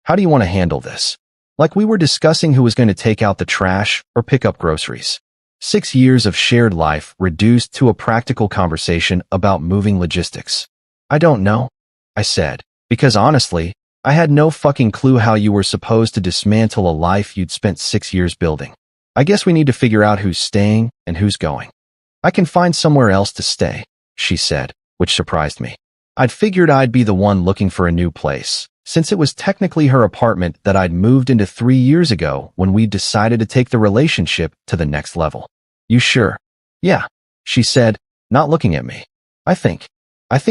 How do you want to handle this?" Like we were discussing who was going to take out the trash or pick up groceries. 6 years of shared life reduced to a practical conversation about moving logistics. "I don't know," I said, because honestly, I had no fucking clue how you were supposed to dismantle a life you'd spent 6 years building. "I guess we need to figure out who's staying and who's going." "I can find somewhere else to stay," she said, which surprised me. I'd figured I'd be the one looking for a new place, since it was technically her apartment that I'd moved into 3 years ago when we decided to take the relationship to the next level. "You sure?" "Yeah," she said, not looking at me. I think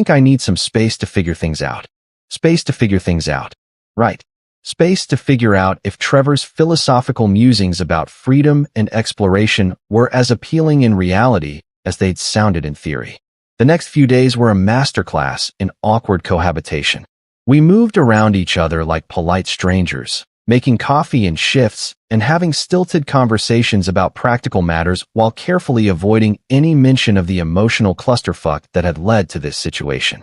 I need some space to figure things out." Space to figure things out. Right. Space to figure out if Trevor's philosophical musings about freedom and exploration were as appealing in reality as they'd sounded in theory. The next few days were a masterclass in awkward cohabitation. We moved around each other like polite strangers, making coffee in shifts and having stilted conversations about practical matters while carefully avoiding any mention of the emotional clusterfuck that had led to this situation.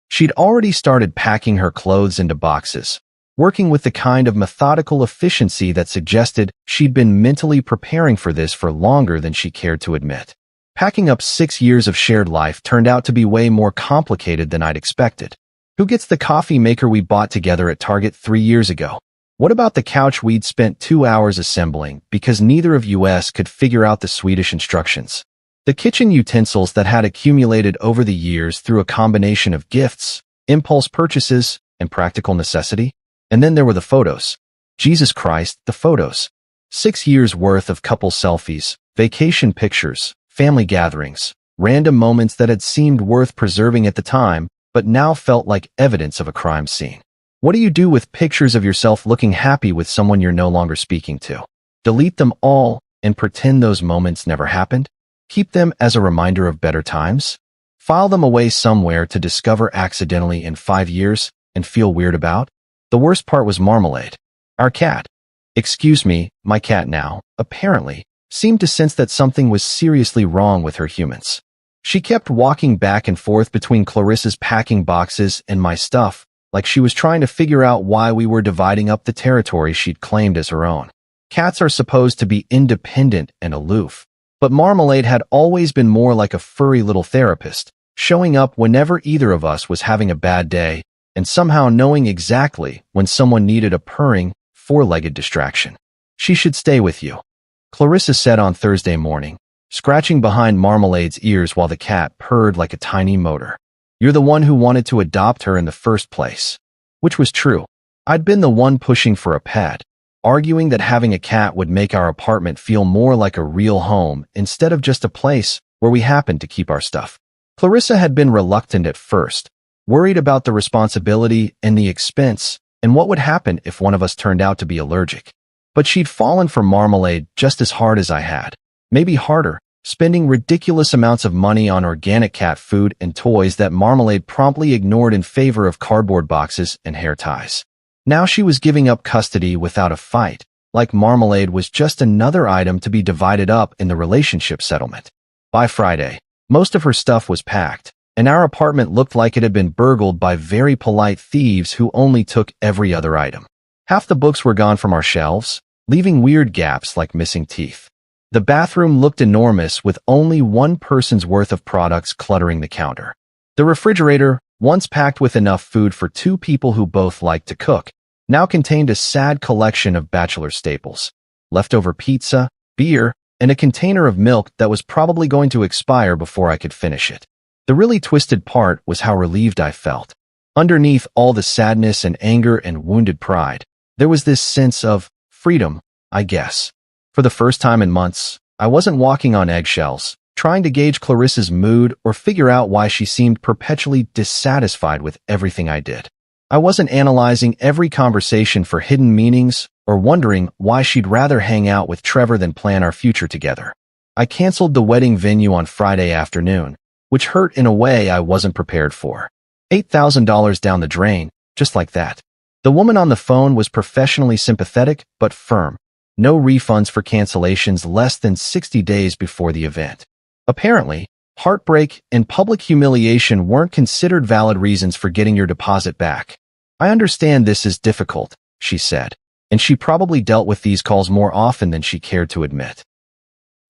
She'd already started packing her clothes into boxes, working with the kind of methodical efficiency that suggested she'd been mentally preparing for this for longer than she cared to admit. Packing up 6 years of shared life turned out to be way more complicated than I'd expected. Who gets the coffee maker we bought together at Target 3 years ago? What about the couch we'd spent 2 hours assembling because neither of us could figure out the Swedish instructions? The kitchen utensils that had accumulated over the years through a combination of gifts, impulse purchases, and practical necessity? And then there were the photos. Jesus Christ, the photos. 6 years worth of couple selfies, vacation pictures, family gatherings, random moments that had seemed worth preserving at the time, but now felt like evidence of a crime scene. What do you do with pictures of yourself looking happy with someone you're no longer speaking to? Delete them all and pretend those moments never happened? Keep them as a reminder of better times? File them away somewhere to discover accidentally in 5 years and feel weird about? The worst part was Marmalade. Our cat. Excuse me, my cat now, apparently, seemed to sense that something was seriously wrong with her humans. She kept walking back and forth between Clarissa's packing boxes and my stuff, like she was trying to figure out why we were dividing up the territory she'd claimed as her own. Cats are supposed to be independent and aloof, but Marmalade had always been more like a furry little therapist, showing up whenever either of us was having a bad day, and somehow knowing exactly when someone needed a purring, four-legged distraction. "She should stay with you," Clarissa said on Thursday morning, scratching behind Marmalade's ears while the cat purred like a tiny motor. "You're the one who wanted to adopt her in the first place." Which was true. I'd been the one pushing for a pet, arguing that having a cat would make our apartment feel more like a real home instead of just a place where we happened to keep our stuff. Clarissa had been reluctant at first, worried about the responsibility and the expense and what would happen if one of us turned out to be allergic. But she'd fallen for Marmalade just as hard as I had, maybe harder, spending ridiculous amounts of money on organic cat food and toys that Marmalade promptly ignored in favor of cardboard boxes and hair ties. Now she was giving up custody without a fight, like Marmalade was just another item to be divided up in the relationship settlement. By Friday, most of her stuff was packed, and our apartment looked like it had been burgled by very polite thieves who only took every other item. Half the books were gone from our shelves, leaving weird gaps like missing teeth. The bathroom looked enormous with only one person's worth of products cluttering the counter. The refrigerator, once packed with enough food for two people who both liked to cook, now contained a sad collection of bachelor staples. Leftover pizza, beer, and a container of milk that was probably going to expire before I could finish it. The really twisted part was how relieved I felt. Underneath all the sadness and anger and wounded pride, there was this sense of freedom, I guess. For the first time in months, I wasn't walking on eggshells, trying to gauge Clarissa's mood or figure out why she seemed perpetually dissatisfied with everything I did. I wasn't analyzing every conversation for hidden meanings or wondering why she'd rather hang out with Trevor than plan our future together. I canceled the wedding venue on Friday afternoon, which hurt in a way I wasn't prepared for. $8,000 down the drain, just like that. The woman on the phone was professionally sympathetic but firm. No refunds for cancellations less than 60 days before the event. Apparently, heartbreak and public humiliation weren't considered valid reasons for getting your deposit back. I understand this is difficult, she said, and she probably dealt with these calls more often than she cared to admit.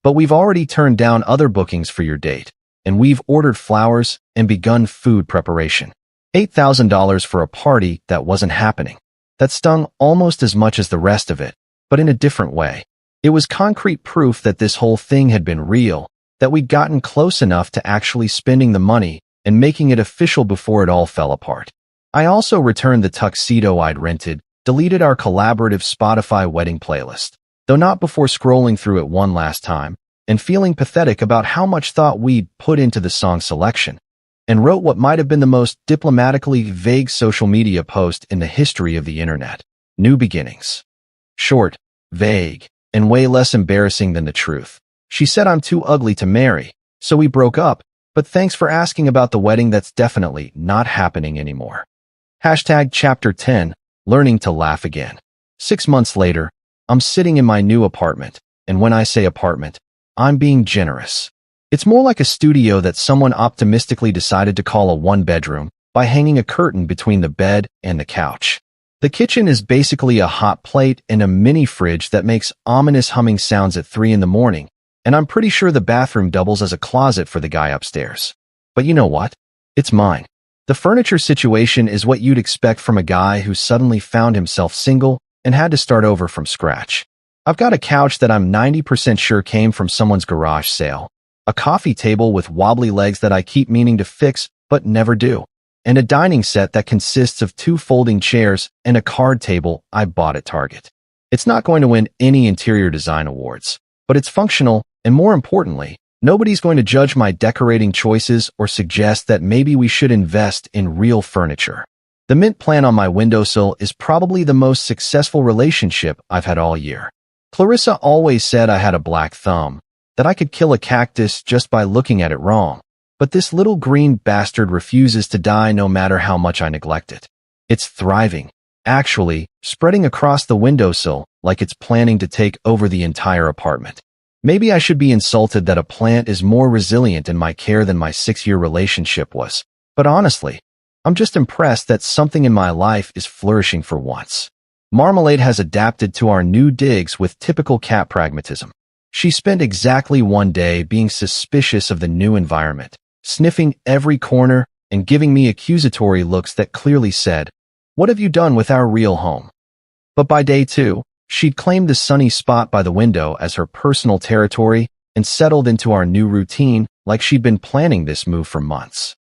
But we've already turned down other bookings for your date, and we've ordered flowers and begun food preparation. $8,000 for a party that wasn't happening. That stung almost as much as the rest of it, but in a different way. It was concrete proof that this whole thing had been real, that we'd gotten close enough to actually spending the money and making it official before it all fell apart. I also returned the tuxedo I'd rented, deleted our collaborative Spotify wedding playlist, though not before scrolling through it one last time, and feeling pathetic about how much thought we'd put into the song selection, and wrote what might have been the most diplomatically vague social media post in the history of the internet. New beginnings. Short, vague, and way less embarrassing than the truth. She said I'm too ugly to marry, so we broke up, but thanks for asking about the wedding that's definitely not happening anymore. Hashtag Chapter 10, Learning to Laugh Again. 6 months later, I'm sitting in my new apartment, and when I say apartment, I'm being generous. It's more like a studio that someone optimistically decided to call a one-bedroom by hanging a curtain between the bed and the couch. The kitchen is basically a hot plate and a mini fridge that makes ominous humming sounds at 3 in the morning, and I'm pretty sure the bathroom doubles as a closet for the guy upstairs. But you know what? It's mine. The furniture situation is what you'd expect from a guy who suddenly found himself single and had to start over from scratch. I've got a couch that I'm 90% sure came from someone's garage sale, a coffee table with wobbly legs that I keep meaning to fix but never do, and a dining set that consists of 2 folding chairs and a card table I bought at Target. It's not going to win any interior design awards, but it's functional, and more importantly, nobody's going to judge my decorating choices or suggest that maybe we should invest in real furniture. The mint plant on my windowsill is probably the most successful relationship I've had all year. Clarissa always said I had a black thumb, that I could kill a cactus just by looking at it wrong. But this little green bastard refuses to die no matter how much I neglect it. It's thriving, actually, spreading across the windowsill like it's planning to take over the entire apartment. Maybe I should be insulted that a plant is more resilient in my care than my 6-year relationship was. But honestly, I'm just impressed that something in my life is flourishing for once. Marmalade has adapted to our new digs with typical cat pragmatism. She spent exactly 1 day being suspicious of the new environment, sniffing every corner and giving me accusatory looks that clearly said, "What have you done with our real home?" But by day 2, she'd claimed the sunny spot by the window as her personal territory and settled into our new routine like she'd been planning this move for months.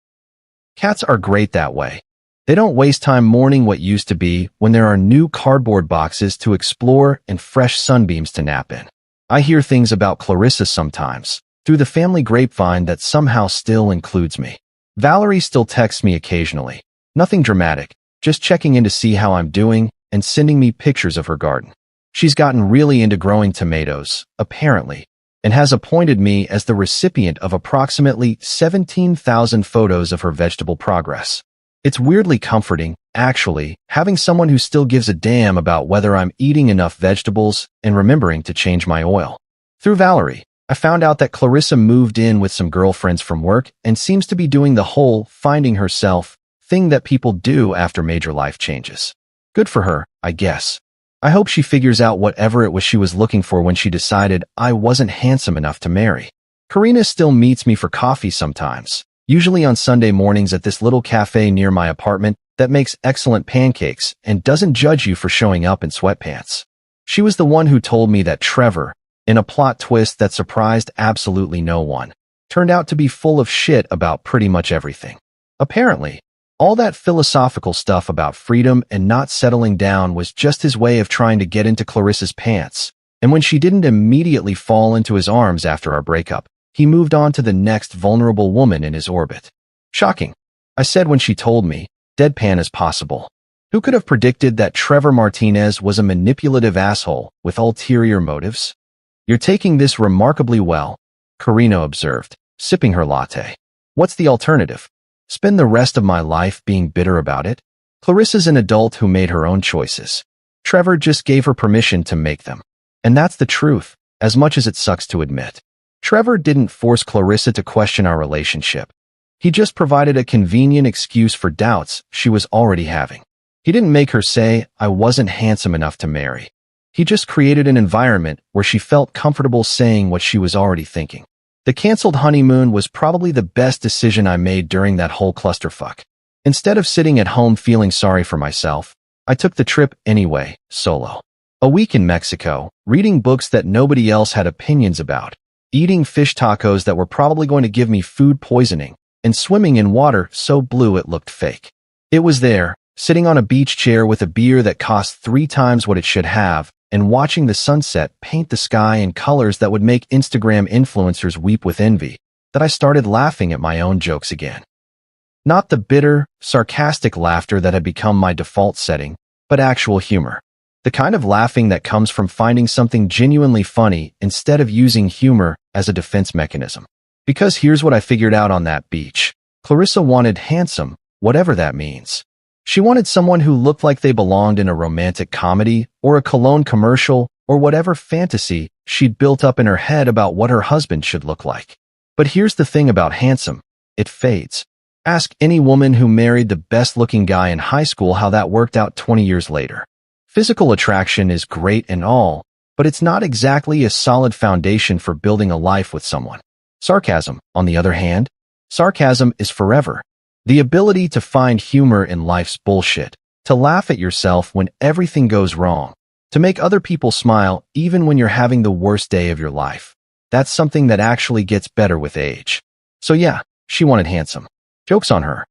Cats are great that way. They don't waste time mourning what used to be when there are new cardboard boxes to explore and fresh sunbeams to nap in. I hear things about Clarissa sometimes, through the family grapevine that somehow still includes me. Valerie still texts me occasionally. Nothing dramatic, just checking in to see how I'm doing and sending me pictures of her garden. She's gotten really into growing tomatoes, apparently, and has appointed me as the recipient of approximately 17,000 photos of her vegetable progress. It's weirdly comforting, actually, having someone who still gives a damn about whether I'm eating enough vegetables and remembering to change my oil. Through Valerie, I found out that Clarissa moved in with some girlfriends from work and seems to be doing the whole finding herself thing that people do after major life changes. Good for her, I guess. I hope she figures out whatever it was she was looking for when she decided I wasn't handsome enough to marry. Karina still meets me for coffee sometimes, usually on Sunday mornings at this little cafe near my apartment that makes excellent pancakes and doesn't judge you for showing up in sweatpants. She was the one who told me that Trevor, in a plot twist that surprised absolutely no one, turned out to be full of shit about pretty much everything. Apparently, all that philosophical stuff about freedom and not settling down was just his way of trying to get into Clarissa's pants, and when she didn't immediately fall into his arms after our breakup, he moved on to the next vulnerable woman in his orbit. Shocking, I said when she told me, deadpan as possible. Who could have predicted that Trevor Martinez was a manipulative asshole with ulterior motives? You're taking this remarkably well, Karina observed, sipping her latte. What's the alternative? Spend the rest of my life being bitter about it? Clarissa's an adult who made her own choices. Trevor just gave her permission to make them. And that's the truth, as much as it sucks to admit. Trevor didn't force Clarissa to question our relationship. He just provided a convenient excuse for doubts she was already having. He didn't make her say, I wasn't handsome enough to marry. He just created an environment where she felt comfortable saying what she was already thinking. The canceled honeymoon was probably the best decision I made during that whole clusterfuck. Instead of sitting at home feeling sorry for myself, I took the trip anyway, solo. A week in Mexico, reading books that nobody else had opinions about, eating fish tacos that were probably going to give me food poisoning, and swimming in water so blue it looked fake. It was there, sitting on a beach chair with a beer that cost 3 times what it should have, and watching the sunset paint the sky in colors that would make Instagram influencers weep with envy, that I started laughing at my own jokes again. Not the bitter, sarcastic laughter that had become my default setting, but actual humor. The kind of laughing that comes from finding something genuinely funny instead of using humor as a defense mechanism. Because here's what I figured out on that beach. Clarissa wanted handsome, whatever that means. She wanted someone who looked like they belonged in a romantic comedy or a cologne commercial or whatever fantasy she'd built up in her head about what her husband should look like. But here's the thing about handsome. It fades. Ask any woman who married the best-looking guy in high school how that worked out 20 years later. Physical attraction is great and all, but it's not exactly a solid foundation for building a life with someone. Sarcasm, on the other hand, sarcasm is forever. The ability to find humor in life's bullshit, to laugh at yourself when everything goes wrong, to make other people smile even when you're having the worst day of your life. That's something that actually gets better with age. So yeah, she wanted handsome. Joke's on her.